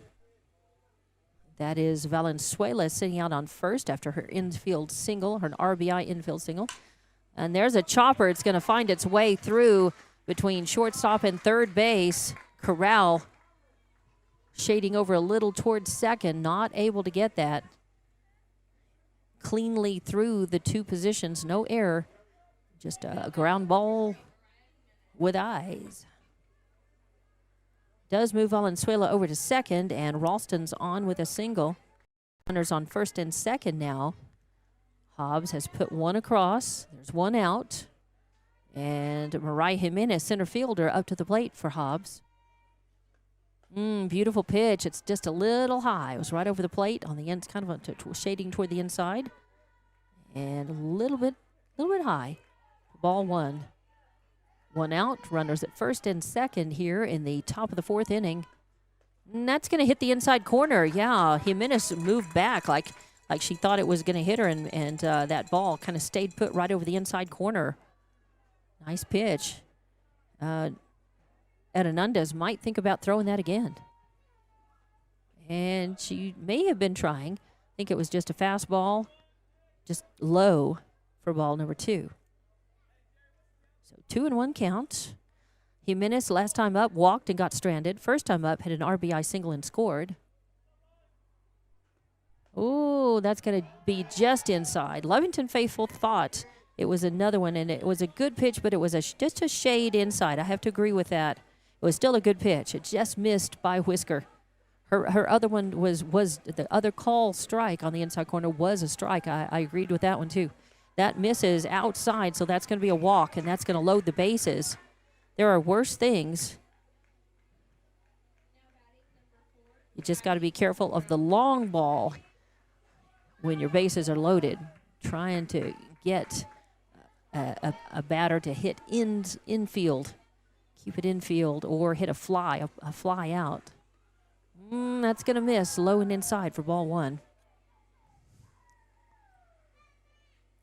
That is Valenzuela sitting out on first after her infield single, her RBI infield single. And there's a chopper. It's going to find its way through between shortstop and third base. Corral shading over a little towards second, not able to get that. Cleanly through the two positions, no error. Just a ground ball with eyes. Does move Valenzuela over to second, and Ralston's on with a single. Runners on first and second now. Hobbs has put one across. There's one out. And Mariah Jimenez, center fielder, up to the plate for Hobbs. Beautiful pitch. It's just a little high. It was right over the plate on the end, kind of shading toward the inside. And a little bit high. Ball one. One out. Runners at first and second here in the top of the fourth inning. And that's going to hit the inside corner. Yeah, Jimenez moved back like like she thought it was going to hit her, and that ball kind of stayed put right over the inside corner. Nice pitch. Hernandez might think about throwing that again. And she may have been trying. I think it was just a fastball, just low for ball number 2. So 2-1 count. Jimenez, last time up, walked and got stranded. First time up, hit an RBI single and scored. Oh, that's going to be just inside. Lovington faithful thought it was another one, and it was a good pitch, but it was just a shade inside. I have to agree with that. It was still a good pitch. It just missed by whisker. Her other one was the other call strike on the inside corner was a strike. I agreed with that one, too. That misses outside, so that's going to be a walk, and that's going to load the bases. There are worse things. You just got to be careful of the long ball when your bases are loaded, trying to get a batter to hit infield, keep it infield, or hit a fly out. That's going to miss low and inside for ball 1.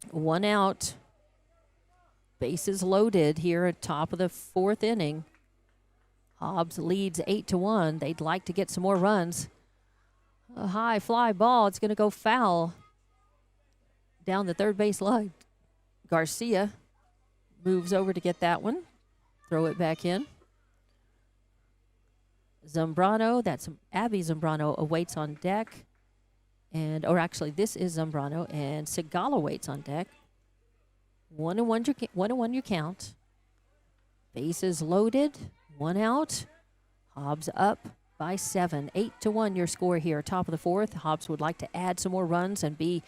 1 out. Bases loaded here at top of the 4th inning. Hobbs leads 8-1. They'd like to get some more runs. A high fly ball. It's going to go foul down the third base line. Garcia moves over to get that one. Throw it back in. Zambrano, that's Abby Zambrano, awaits on deck. This is Zambrano, and Segala waits on deck. 1-1 your count. Bases loaded. 1 out. Hobbs up by 7. 8-1 your score here. Top of the 4th. Hobbs would like to add some more runs and be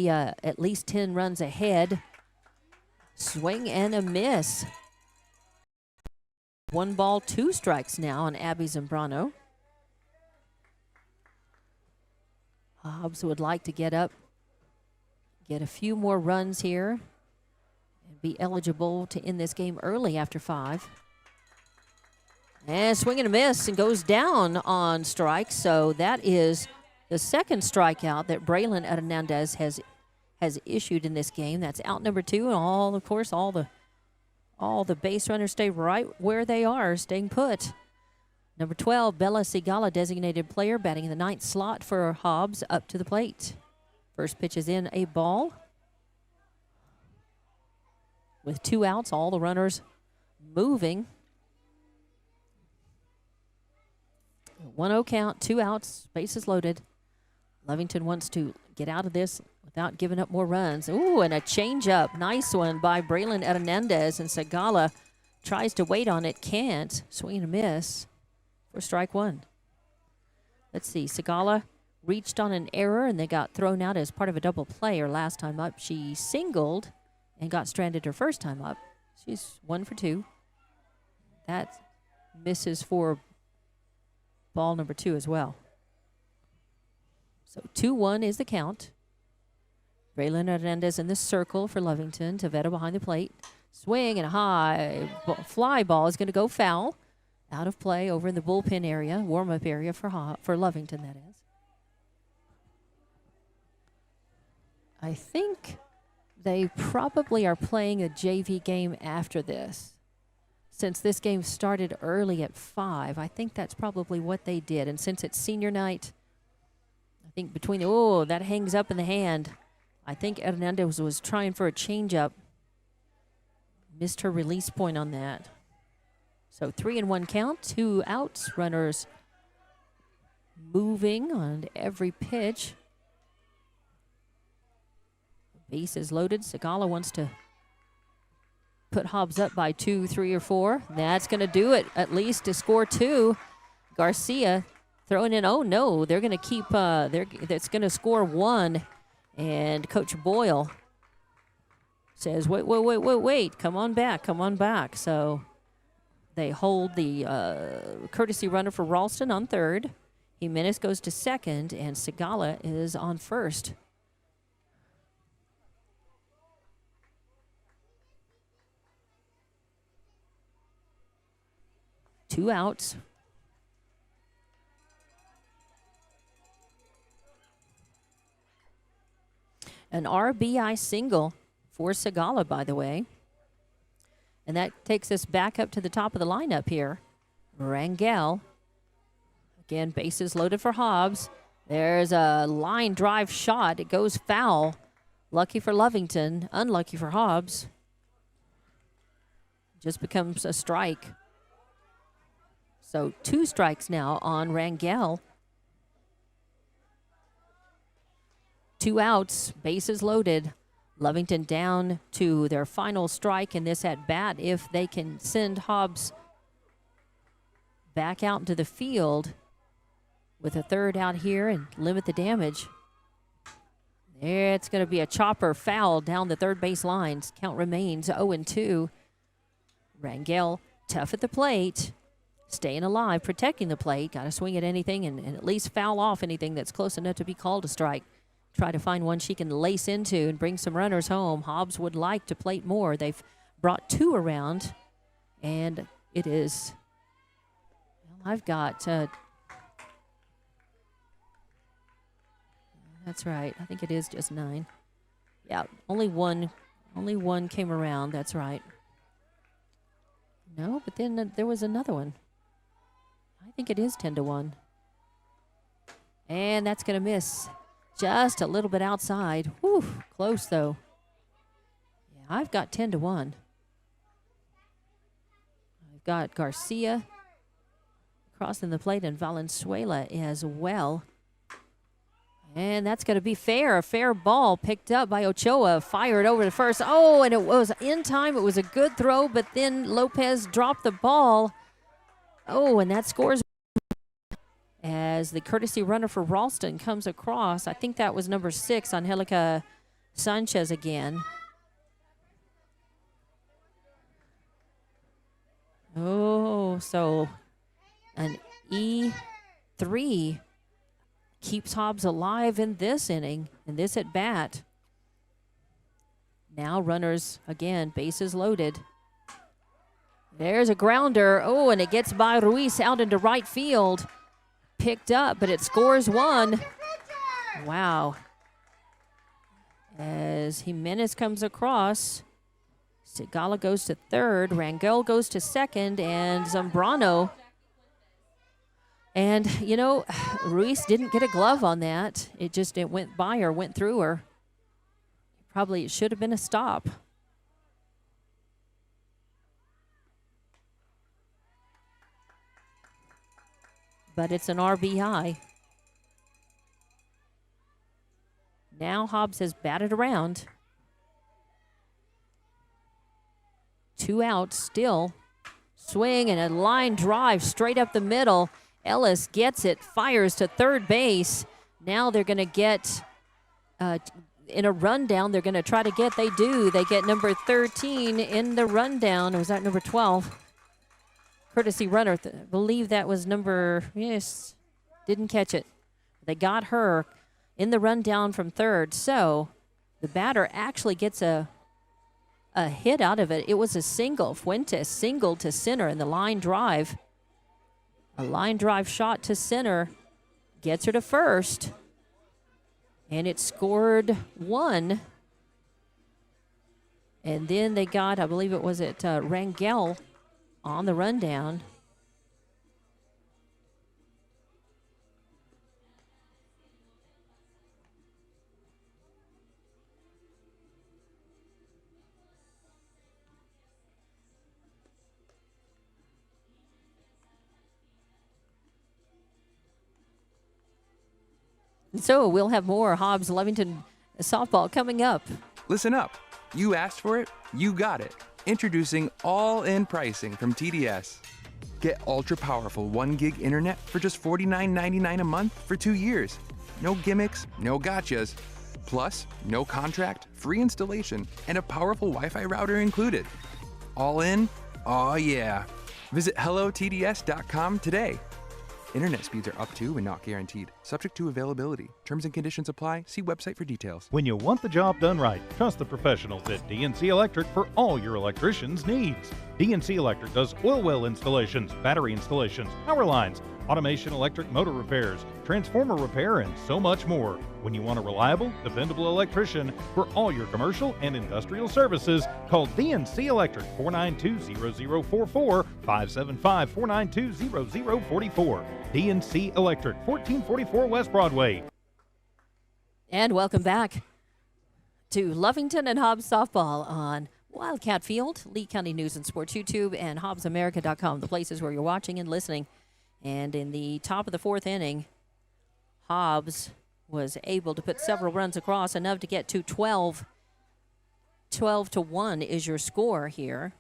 at least 10 runs ahead. Swing and a miss. 1 ball, 2 strikes now on Abby Zambrano. Hobbs would like to get up, get a few more runs here, and be eligible to end this game early after 5. And swing and a miss, and goes down on strike. So that is the second strikeout that Braylon Hernandez has issued in this game. That's out number 2, and all the base runners stay right where they are, staying put. Number 12, Bella Sigala, designated player, batting in the 9th slot for Hobbs, up to the plate. First pitch is in, a ball. With 2 outs, all the runners moving. 1-0 count, 2 outs, bases loaded. Lovington wants to get out of this without giving up more runs. Ooh, and a changeup. Nice one by Braylon Hernandez, and Segala tries to wait on it, can't. Swing and a miss for strike 1. Let's see, Segala reached on an error, and they got thrown out as part of a double play. Her last time up, she singled and got stranded her first time up. She's 1 for 2. That misses for ball number 2 as well. So 2-1 is the count. Braylon Hernandez in the circle for Lovington. Tavetta behind the plate. Swing and a high fly ball is going to go foul. Out of play over in the bullpen area, warm-up area for Lovington, that is. I think they probably are playing a JV game after this. Since this game started early at 5, I think that's probably what they did. And since it's senior night, I think that hangs up in the hand. I think Hernandez was trying for a changeup. Missed her release point on that. So 3-1 count, 2 outs, runners moving on every pitch. Base is loaded. Segala wants to put Hobbs up by 2, 3, or 4. That's going to do it, at least to score 2. Garcia throwing in, oh no, they're going to keep, that's going to score 1. And Coach Boyle says, wait, come on back. So they hold the courtesy runner for Ralston on third. Jimenez goes to second, and Segala is on first. Two outs. An RBI single for Segala, by the way. And that takes us back up to the top of the lineup here. Rangel. Again, bases loaded for Hobbs. There's a line drive shot. It goes foul. Lucky for Lovington, unlucky for Hobbs. Just becomes a strike. So 2 strikes now on Rangel. 2 outs, bases loaded. Lovington down to their final strike in this at bat. If they can send Hobbs back out into the field with a 3rd out here and limit the damage. It's going to be a chopper foul down the third base lines. Count remains 0-2. Rangel tough at the plate, staying alive, protecting the plate. Got to swing at anything and at least foul off anything that's close enough to be called a strike. Try to find one she can lace into and bring some runners home. Hobbs would like to plate more. They've brought 2 around, and it is, well, I've got, that's right. I think it is just 9. Yeah, only one came around. That's right. No, but then there was another one. I think it is 10-1. And that's going to miss. Just a little bit outside. Whew, close though. Yeah, I've got 10-1. I've got Garcia crossing the plate and Valenzuela as well. And that's going to be fair. A fair ball picked up by Ochoa. Fired over to first. Oh, and it was in time. It was a good throw, but then Lopez dropped the ball. Oh, and that scores as the courtesy runner for Ralston comes across. I think that was number 6, Angelica Sanchez again. Oh, so an E3 keeps Hobbs alive in this inning, in this at bat. Now runners again, bases loaded. There's a grounder. Oh, and it gets by Ruiz out into right field. Picked up, but it scores 1. Wow. As Jimenez comes across, Segala goes to 3rd, Rangel goes to 2nd, and Zambrano. And, you know, Ruiz didn't get a glove on that. It went by her, went through her. Probably it should have been a stop. But it's an RBI. Now Hobbs has batted around. 2 outs still. Swing and a line drive straight up the middle. Ellis gets it, fires to 3rd base. Now they're going to get, in a rundown, they're going to try to get, they get number 13 in the rundown. Or was that number 12? Courtesy runner, believe that was number, yes, didn't catch it. They got her in the rundown from 3rd. So the batter actually gets a hit out of it. It was a single. Fuentes singled to center in the line drive. A line drive shot to center gets her to first. And it scored 1. And then they got, I believe it was Rangel on the rundown. And so we'll have more Hobbs Lovington softball coming up. Listen up. You asked for it, you got it. Introducing all-in pricing from TDS. Get ultra-powerful 1 gig internet for just $49.99 a month for 2 years. No gimmicks, no gotchas. Plus, no contract, free installation, and a powerful Wi-Fi router included. All in? Oh yeah. Visit hellotds.com today. Internet speeds are up to and not guaranteed. Subject to availability. Terms and conditions apply. See website for details. When you want the job done right, trust the professionals at DNC Electric for all your electrician's needs. DNC Electric does oil well installations, battery installations, power lines, automation, electric motor repairs, transformer repair, and so much more. When you want a reliable, dependable electrician for all your commercial and industrial services, call DNC Electric 492-0044, 575-492-0044. DNC Electric, 1444 West Broadway. And welcome back to Lovington and Hobbs softball on Wildcat Field, Lee County News and Sports YouTube, and HobbsAmerica.com, the places where you're watching and listening. And in the top of the fourth inning, Hobbs was able to put several runs across, enough to get to 12. 12-1 is your score here.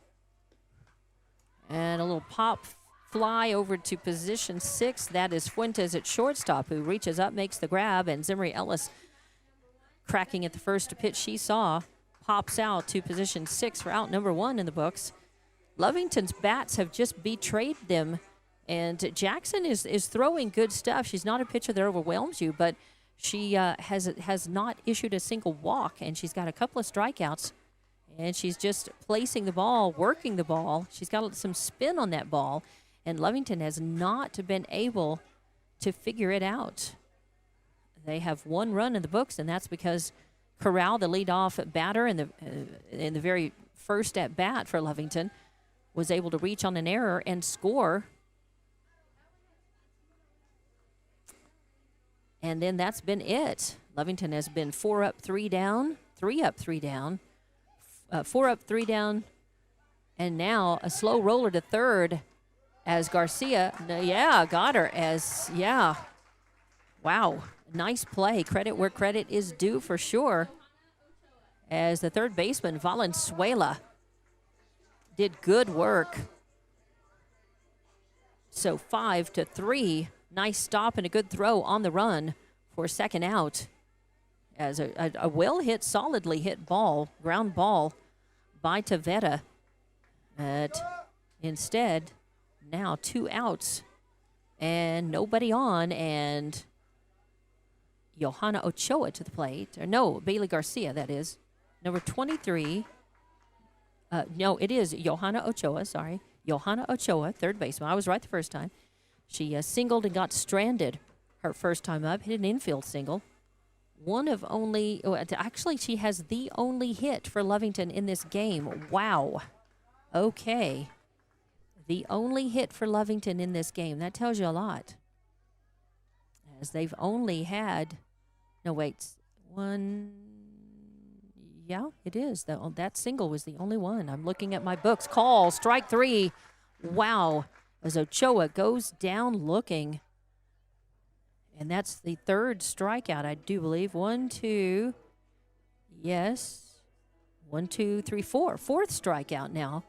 And a little pop fly over to position 6. That is Fuentes at shortstop, who reaches up, makes the grab, and Zimri Ellis, cracking at the first pitch she saw, pops out to position 6 for out number 1 in the books. Lovington's bats have just betrayed them, and Jackson is throwing good stuff. She's not a pitcher that overwhelms you, but she has not issued a single walk, and she's got a couple of strikeouts, and she's just placing the ball, working the ball. She's got some spin on that ball, and Lovington has not been able to figure it out. They have 1 run in the books, and that's because Corral, the leadoff batter in the very first at bat for Lovington, was able to reach on an error and score. And then that's been it. Lovington has been 4 up, 3 down, 3 up, 3 down, 4 up, 3 down, and now a slow roller to third as Garcia, got her wow. Nice play. Credit where credit is due for sure. As the third baseman, Valenzuela, did good work. So 5-3. Nice stop and a good throw on the run for second out. As a well-hit, solidly hit ball, ground ball by Tavetta. But instead, now 2 outs and nobody on, and Johanna Ochoa to the plate. Or no, Bailey Garcia, that is. Number 23. No, it is Johanna Ochoa, sorry. Johanna Ochoa, third baseman. I was right the first time. She singled and got stranded her first time up, hit an infield single. One of only, actually, she has the only hit for Lovington in this game. Wow. Okay. The only hit for Lovington in this game. That tells you a lot. As they've only had, one, yeah, it is. That single was the only one. I'm looking at my books. Call, strike 3. Wow. As Ochoa goes down looking. And that's the third strikeout, I do believe. 1, 2, yes. 1, 2, 3, 4. Fourth strikeout now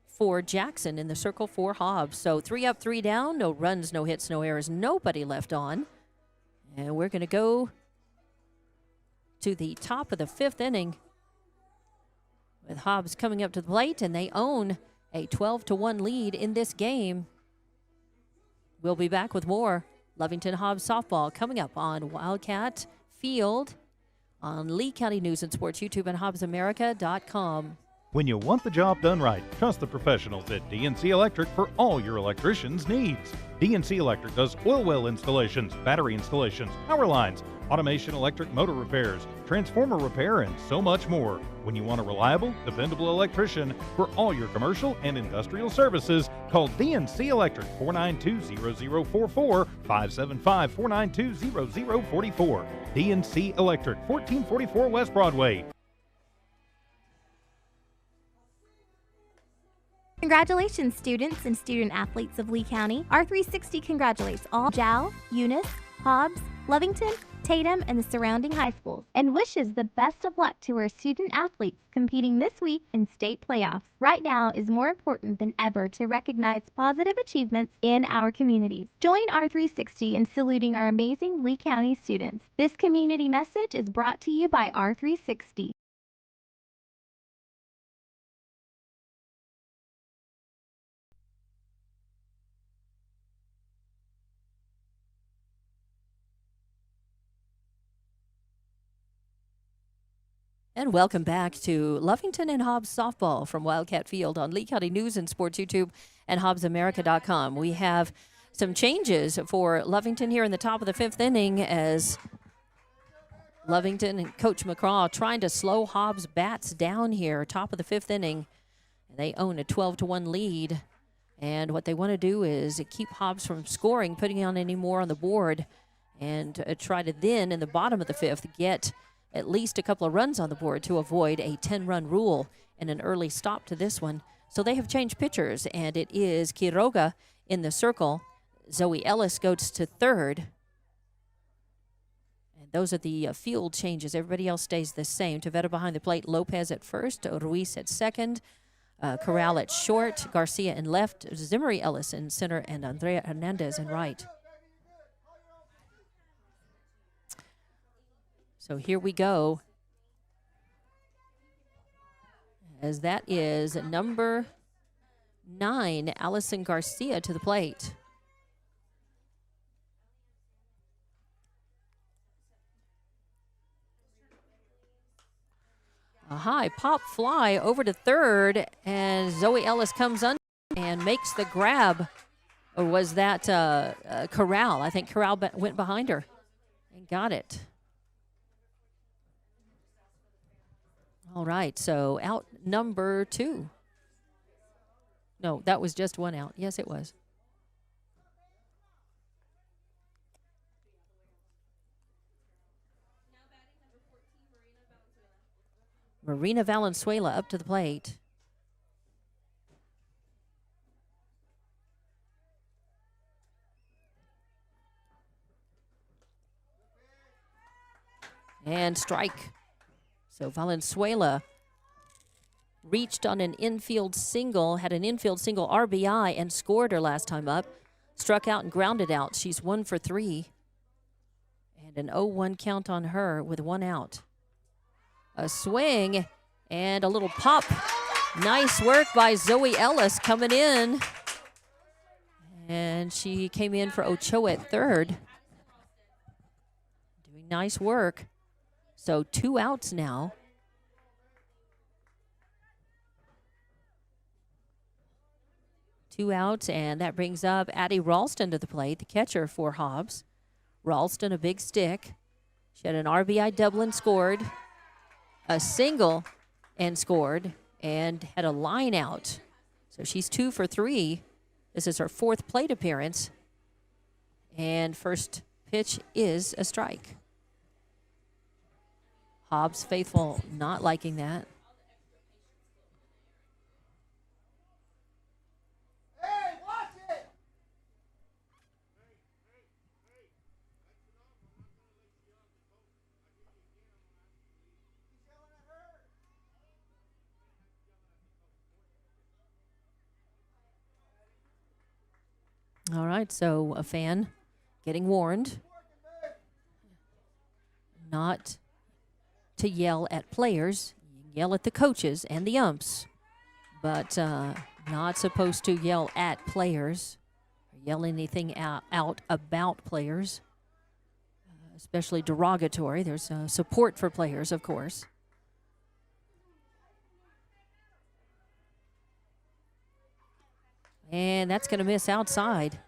for Jackson in the circle for Hobbs. So 3 up, 3 down. No runs, no hits, no errors. Nobody left on. And we're going to go to the top of the 5th inning with Hobbs coming up to the plate, and they own a 12-1 lead in this game. We'll be back with more Lovington Hobbs softball coming up on Wildcat Field on Lee County News and Sports YouTube and HobbsAmerica.com. When you want the job done right, trust the professionals at DNC Electric for all your electrician's needs. DNC Electric does oil well installations, battery installations, power lines, automation, electric motor repairs, transformer repair, and so much more. When you want a reliable, dependable electrician for all your commercial and industrial services, call DNC Electric 492-0044, 575-492-0044. DNC Electric, 1444 West Broadway. Congratulations, students and student athletes of Lee County. R360 congratulates all Jal, Eunice, Hobbs, Lovington, Tatum, and the surrounding high schools, and wishes the best of luck to our student athletes competing this week in state playoffs. Right now is more important than ever to recognize positive achievements in our communities. Join R360 in saluting our amazing Lee County students. This community message is brought to you by R360. And welcome back to Lovington and Hobbs softball from Wildcat Field on Lee County News and Sports YouTube and HobbsAmerica.com. We have some changes for Lovington here in the top of the 5th inning as Lovington and Coach McCraw trying to slow Hobbs' bats down here, top of the 5th inning. They own a 12-1 lead. And what they want to do is keep Hobbs from scoring, putting on any more on the board, and try to then, in the bottom of the 5th, get at least a couple of runs on the board to avoid a 10-run rule and an early stop to this one. So they have changed pitchers, and it is Quiroga in the circle. Zoe Ellis goes to 3rd. And those are the field changes. Everybody else stays the same. Tavetta behind the plate, Lopez at 1st, Ruiz at 2nd. Corral at short, Garcia in left, Zimmery Ellis in center, and Andrea Hernandez in right. So here we go. As that is number 9, Allison Garcia to the plate. A high pop fly over to 3rd, and Zoe Ellis comes under and makes the grab. Or was that Corral? I think Corral went behind her and got it. All right, so out number 2. No, that was just 1 out. Yes, it was. Marina Valenzuela up to the plate. And strike. So Valenzuela reached on an infield single, had an infield single RBI, and scored her last time up. Struck out and grounded out. She's 1 for 3. And an 0-1 count on her with 1 out. A swing and a little pop. Nice work by Zoe Ellis coming in. And she came in for Ochoa at 3rd. Doing nice work. So 2 outs now. Two outs, and that brings up Addie Ralston to the plate, the catcher for Hobbs. Ralston, a big stick. She had an RBI double and scored. A single and scored, and had a line out. So she's 2 for 3. This is her 4th plate appearance. And first pitch is a strike. Hobbs faithful not liking that. All right, so a fan getting warned not to yell at players. You can yell at the coaches and the umps, but not supposed to yell at players or yell anything out about players, especially derogatory. There's support for players, of course. And that's going to miss outside.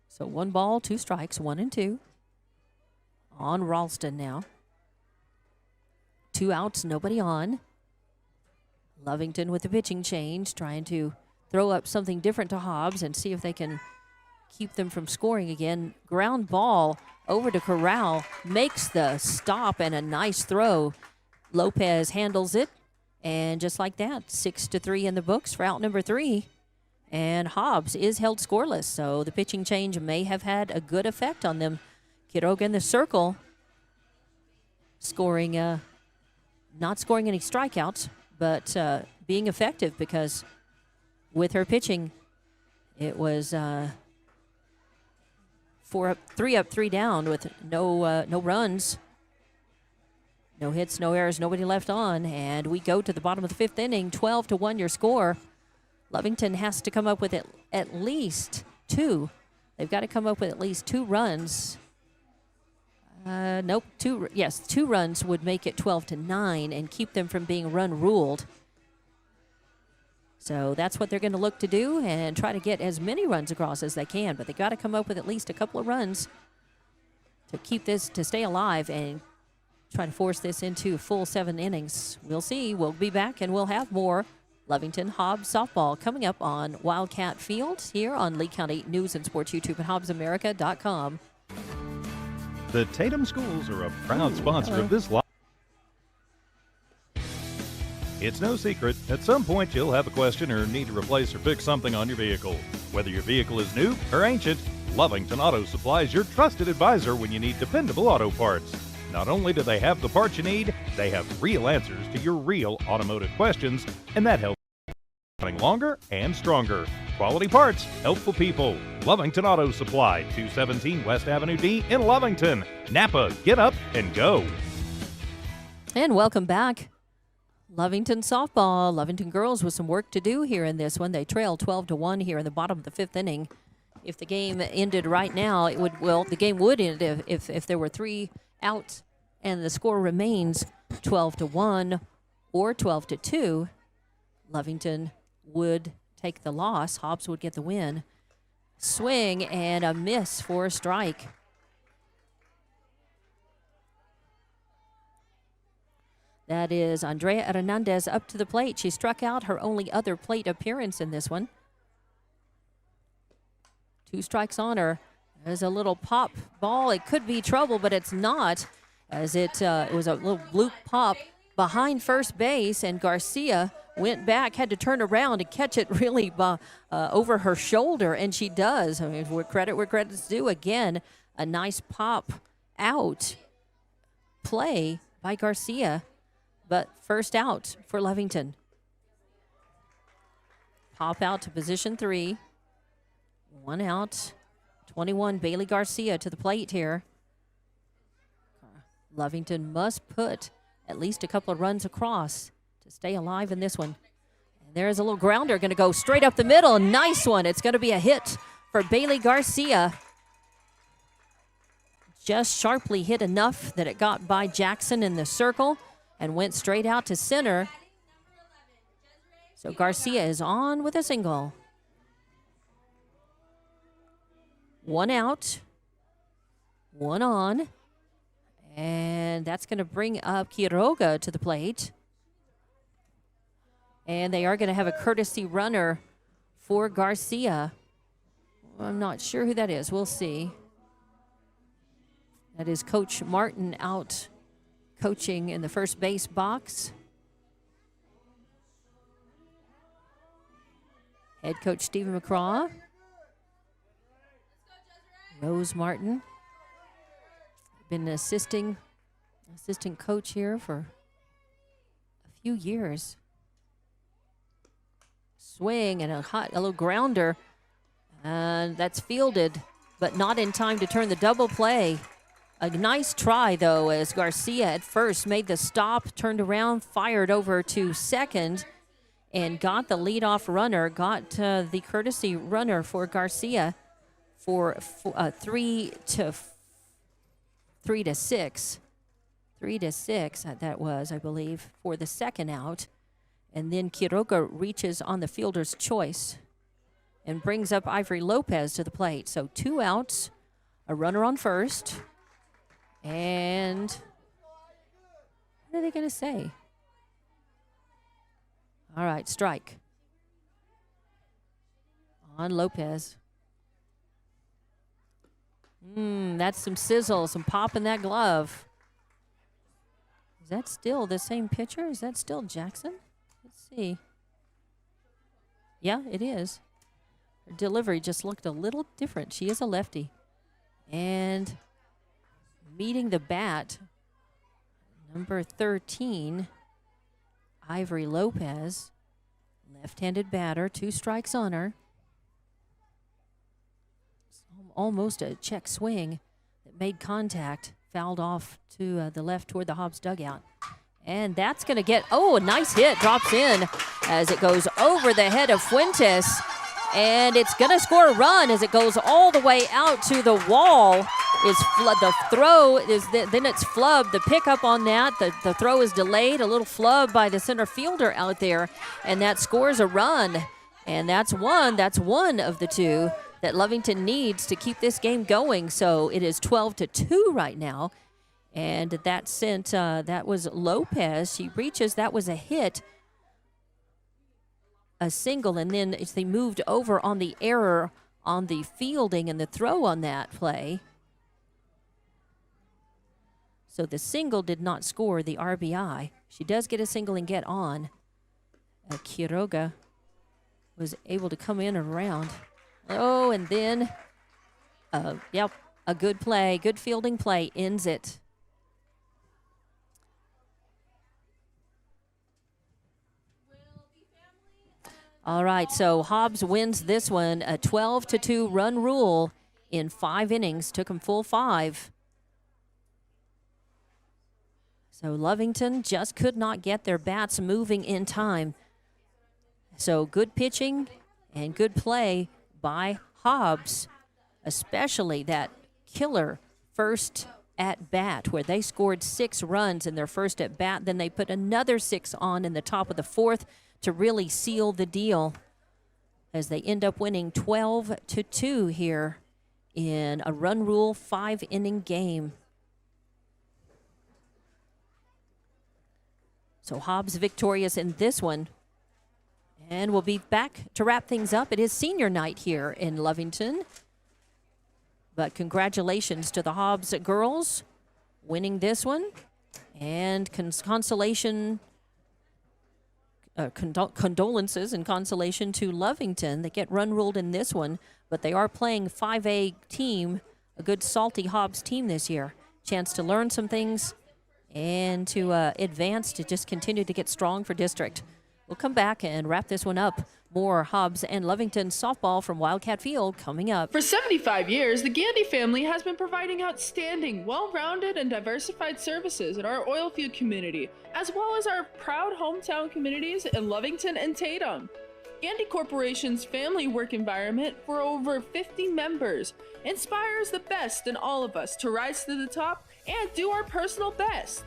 So 1 ball, 2 strikes, 1 and 2. On Ralston now. 2 outs, nobody on. Lovington with the pitching change, trying to throw up something different to Hobbs and see if they can keep them from scoring again. Ground ball over to Corral, makes the stop and a nice throw. Lopez handles it, and just like that, 6-3 in the books for out number 3. And Hobbs is held scoreless, so the pitching change may have had a good effect on them. Quiroga in the circle, scoring, not scoring any strikeouts, but being effective because with her pitching, it was 3 up, 3 down with no runs. No hits, no errors, nobody left on, and we go to the bottom of the 5th inning, 12-1 your score. Lovington has to come up with at least 2. They've got to come up with at least 2 runs. Nope, 2. Yes, 2 runs would make it 12-9 and keep them from being run ruled. So that's what they're going to look to do and try to get as many runs across as they can. But they got to come up with at least a couple of runs to keep this, to stay alive and try to force this into full 7 innings. We'll see. We'll be back and we'll have more Lovington Hobbs softball coming up on Wildcat Field here on Lee County News and Sports YouTube at HobbsAmerica.com. The Tatum Schools are a proud sponsor of this live. It's no secret, at some point you'll have a question or need to replace or fix something on your vehicle. Whether your vehicle is new or ancient, Lovington Auto Supply is your trusted advisor when you need dependable auto parts. Not only do they have the parts you need, they have real answers to your real automotive questions, and that helps running longer and stronger. Quality parts, helpful people. Lovington Auto Supply, 217 West Avenue D in Lovington. Napa, get up and go. And welcome back. Lovington softball. Lovington girls with some work to do here in this one. They trail 12-1 here in the bottom of the 5th inning. If the game ended right now, it would, well, the game would end if there were 3 out and the score remains 12-1 or 12-2. Lovington would take the loss. Hobbs would get the win. Swing and a miss for a strike. That is Andrea Hernandez up to the plate. She struck out her only other plate appearance in this one. 2 strikes on her. There's a little pop ball. It could be trouble, but it's not, as it was a little bloop pop behind first base, and Garcia went back, had to turn around and catch it really over her shoulder, and she does. I mean, where credit's due. Again, a nice pop out play by Garcia. But first out for Lovington. Pop out to position 3. 1 out. 21, Bailey Garcia to the plate here. Lovington must put at least a couple of runs across to stay alive in this one. And there's a little grounder going to go straight up the middle. Nice one. It's going to be a hit for Bailey Garcia. Just sharply hit enough that it got by Jackson in the circle and went straight out to center. So Garcia is on with a single. 1 out, 1 on, and that's going to bring up Quiroga to the plate. And they are going to have a courtesy runner for Garcia. I'm not sure who that is. We'll see. That is Coach Martin out coaching in the first base box. Head coach Stephen McCraw. Rose Martin. Been an assistant coach here for a few years. Swing and a little grounder. And that's fielded, but not in time to turn the double play. A nice try, though, as Garcia at first made the stop, turned around, fired over to second, and got the leadoff runner, got the courtesy runner for Garcia for 3 to 6. 3 to 6, that was, I believe, for the second out. And then Quiroga reaches on the fielder's choice and brings up Ivory Lopez to the plate. So 2 outs, a runner on first. And what are they going to say? All right, strike on Lopez. That's some sizzle, some pop in that glove. Is that still the same pitcher? Is that still Jackson? Let's see. Yeah, it is. Her delivery just looked a little different. She is a lefty. And meeting the bat, number 13, Ivory Lopez, left-handed batter, 2 strikes on her. Almost a check swing that made contact, fouled off to the left toward the Hobbs dugout. And that's going to get, a nice hit, drops in as it goes over the head of Fuentes. And it's going to score a run as it goes all the way out to the wall. is the throw is then it's flubbed. The pickup on that, the throw is delayed, a little flub by the center fielder out there, and that scores a run. And that's one of the two that Lovington needs to keep this game going. So it is 12-2 right now. And that sent, that was Lopez. She reaches, that was a hit, a single, and then they moved over on the error on the fielding and the throw on that play. So the single did not score the RBI. She does get a single and get on. Quiroga was able to come in and around. Oh, and then, a good play, good fielding play ends it. All right, so Hobbs wins this one, a 12-2 run rule in 5 innings. Took him full 5. So Lovington just could not get their bats moving in time. So good pitching and good play by Hobbs, especially that killer first at bat where they scored 6 runs in their first at bat. Then they put another 6 on in the top of the 4th to really seal the deal as they end up winning 12-2 here in a run rule 5-inning game. So Hobbs victorious in this one. And we'll be back to wrap things up. It is senior night here in Lovington. But congratulations to the Hobbs girls winning this one. And condolences and consolation to Lovington. They get run ruled in this one, but they are playing 5A team, a good salty Hobbs team this year. Chance to learn some things and to advance to just continue to get strong for district. We'll come back and wrap this one up. More Hobbs and Lovington softball from Wildcat Field coming up. For 75 years, the Gandy family has been providing outstanding, well-rounded, and diversified services in our oil field community, as well as our proud hometown communities in Lovington and Tatum. Gandy Corporation's family work environment for over 50 members inspires the best in all of us to rise to the top and do our personal best.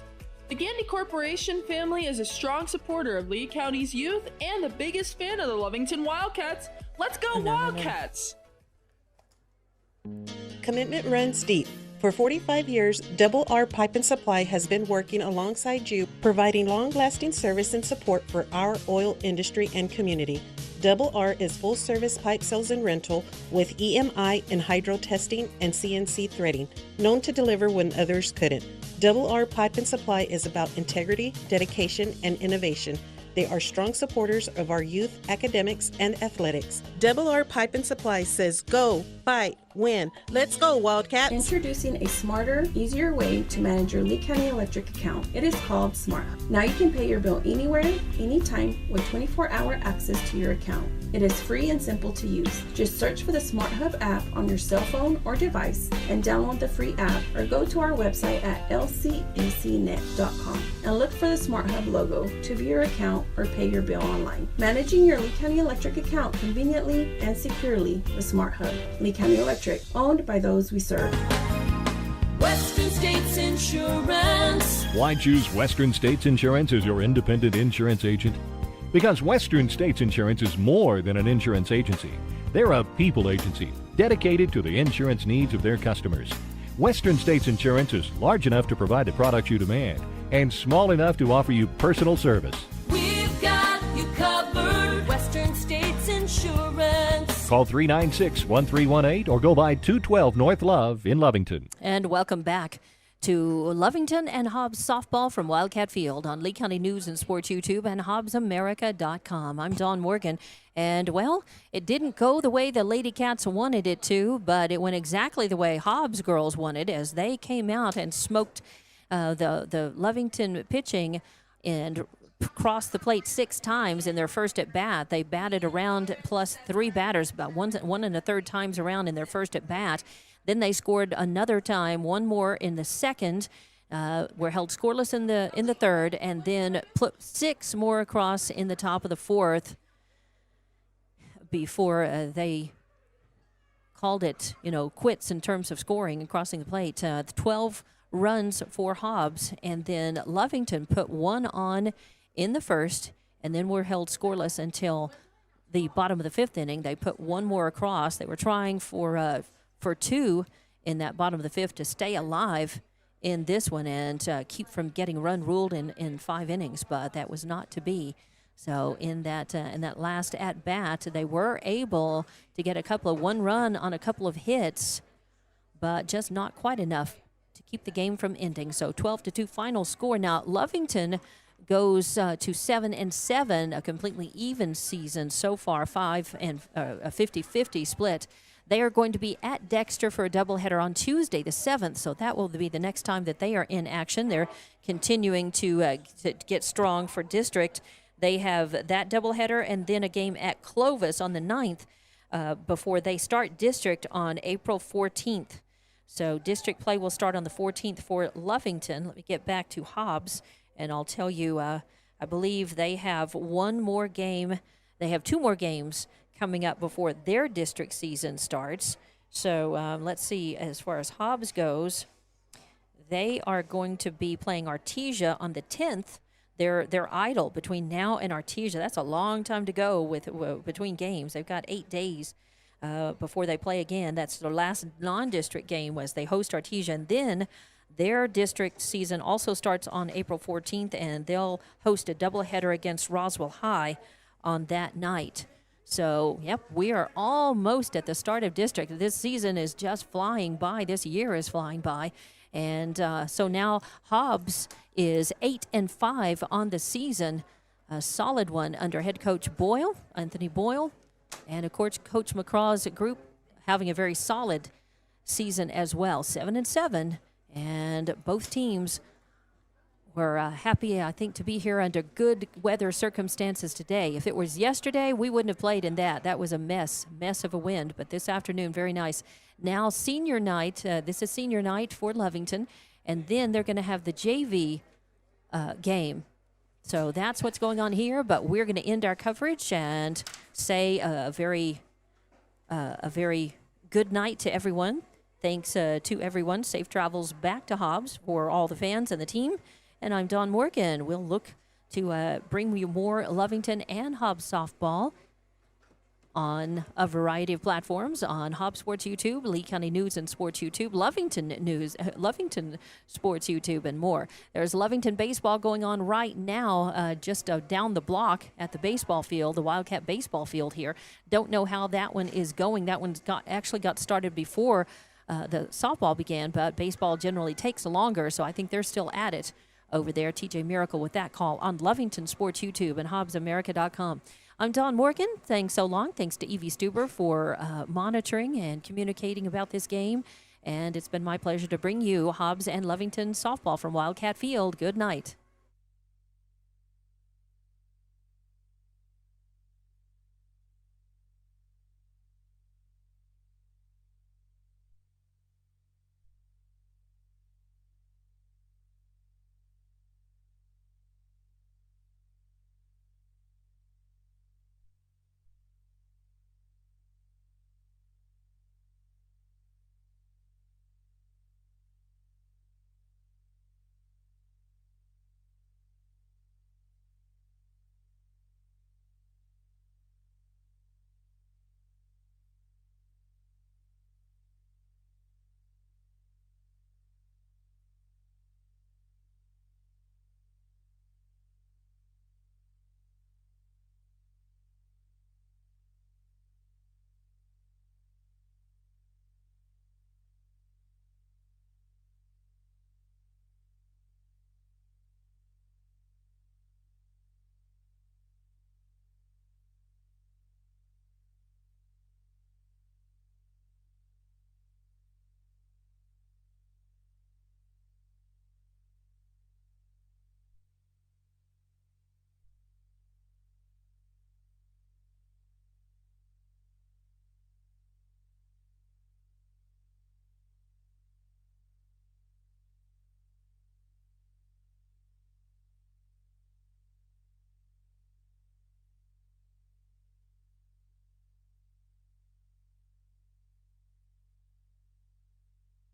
The Gandy Corporation family is a strong supporter of Lee County's youth and the biggest fan of the Lovington Wildcats. Let's go Wildcats! Commitment runs deep. For 45 years, Double R Pipe and Supply has been working alongside you, providing long-lasting service and support for our oil industry and community. Double R is full-service pipe sales and rental with EMI and hydro testing and CNC threading, known to deliver when others couldn't. Double R Pipe and Supply is about integrity, dedication, and innovation. They are strong supporters of our youth, academics, and athletics. Double R Pipe and Supply says go, fight, win. Let's go, Wildcats! Introducing a smarter, easier way to manage your Lee County Electric account. It is called Smart Hub. Now you can pay your bill anywhere, anytime, with 24-hour access to your account. It is free and simple to use. Just search for the Smart Hub app on your cell phone or device and download the free app, or go to our website at lcecnet.com and look for the Smart Hub logo to view your account or pay your bill online. Managing your Lee County Electric account conveniently and securely with Smart Hub. Lee County Electric, owned by those we serve. Western States Insurance. Why choose Western States Insurance as your independent insurance agent? Because Western States Insurance is more than an insurance agency. They're a people agency dedicated to the insurance needs of their customers. Western States Insurance is large enough to provide the products you demand and small enough to offer you personal service. We've got you covered. Western States Insurance. Call 396-1318 or go by 212 North Love in Lovington. And welcome back to Lovington and Hobbs softball from Wildcat Field on Lee County News and Sports YouTube and HobbsAmerica.com. I'm Dawn Morgan, and well, it didn't go the way the Lady Cats wanted it to, but it went exactly the way Hobbs girls wanted as they came out and smoked the Lovington pitching and crossed the plate 6 times in their first at bat. They batted around plus 3 batters, about one and a third times around in their first at bat. Then they scored another time, one more in the second. Were held scoreless in the third, and then put 6 more across in the top of the 4th before they called it, quits in terms of scoring and crossing the plate. 12 runs for Hobbs, and then Lovington put one on in the first, and then were held scoreless until the bottom of the fifth inning. They put one more across. They were trying for two in that bottom of the fifth to stay alive in this one and keep from getting run ruled in 5 innings, but that was not to be. So in that last at bat, they were able to get a couple of one run on a couple of hits, but just not quite enough to keep the game from ending. So 12-2 final score. Now Lovington goes to 7-7, a completely even season so far, a 50-50 split. They are going to be at Dexter for a doubleheader on Tuesday, the 7th, so that will be the next time that they are in action. They're continuing to get strong for district. They have that doubleheader and then a game at Clovis on the 9th before they start district on April 14th. So district play will start on the 14th for Lovington. Let me get back to Hobbs, and I'll tell you, I believe they have one more game. They have 2 more games coming up before their district season starts. So let's see, as far as Hobbs goes, they are going to be playing Artesia on the 10th. They're idle between now and Artesia. That's a long time to go with between games. They've got 8 days before they play again. That's their last non-district game was they host Artesia, and then their district season also starts on April 14th, and they'll host a doubleheader against Roswell High on that night. So, yep, we are almost at the start of district. This season is just flying by. This year is flying by. And so now Hobbs is 8-5 on the season, a solid one under head coach Boyle, Anthony Boyle, and of course Coach McCraw's group having a very solid season as well, 7-7, and both teams were happy, I think, to be here under good weather circumstances today. If it was yesterday, we wouldn't have played in that. That was a mess of a wind, but this afternoon, very nice. Now, senior night, this is senior night for Lovington, and then they're going to have the JV game. So that's what's going on here, but we're going to end our coverage and say a very good night to everyone. Thanks to everyone. Safe travels back to Hobbs for all the fans and the team. And I'm Dawn Morgan. We'll look to bring you more Lovington and Hobbs softball on a variety of platforms, on Hobbs Sports YouTube, Lee County News and Sports YouTube, Lovington News, Lovington Sports YouTube, and more. There's Lovington baseball going on right now, just down the block at the baseball field, the Wildcat baseball field here. Don't know how that one is going. That one actually got started before the softball began, but baseball generally takes longer, so I think they're still at it over there. TJ Miracle with that call on Lovington Sports YouTube and HobbsAmerica.com. I'm Dawn Morgan. Thanks so long. Thanks to Evie Stuber for monitoring and communicating about this game. And it's been my pleasure to bring you Hobbs and Lovington softball from Wildcat Field. Good night.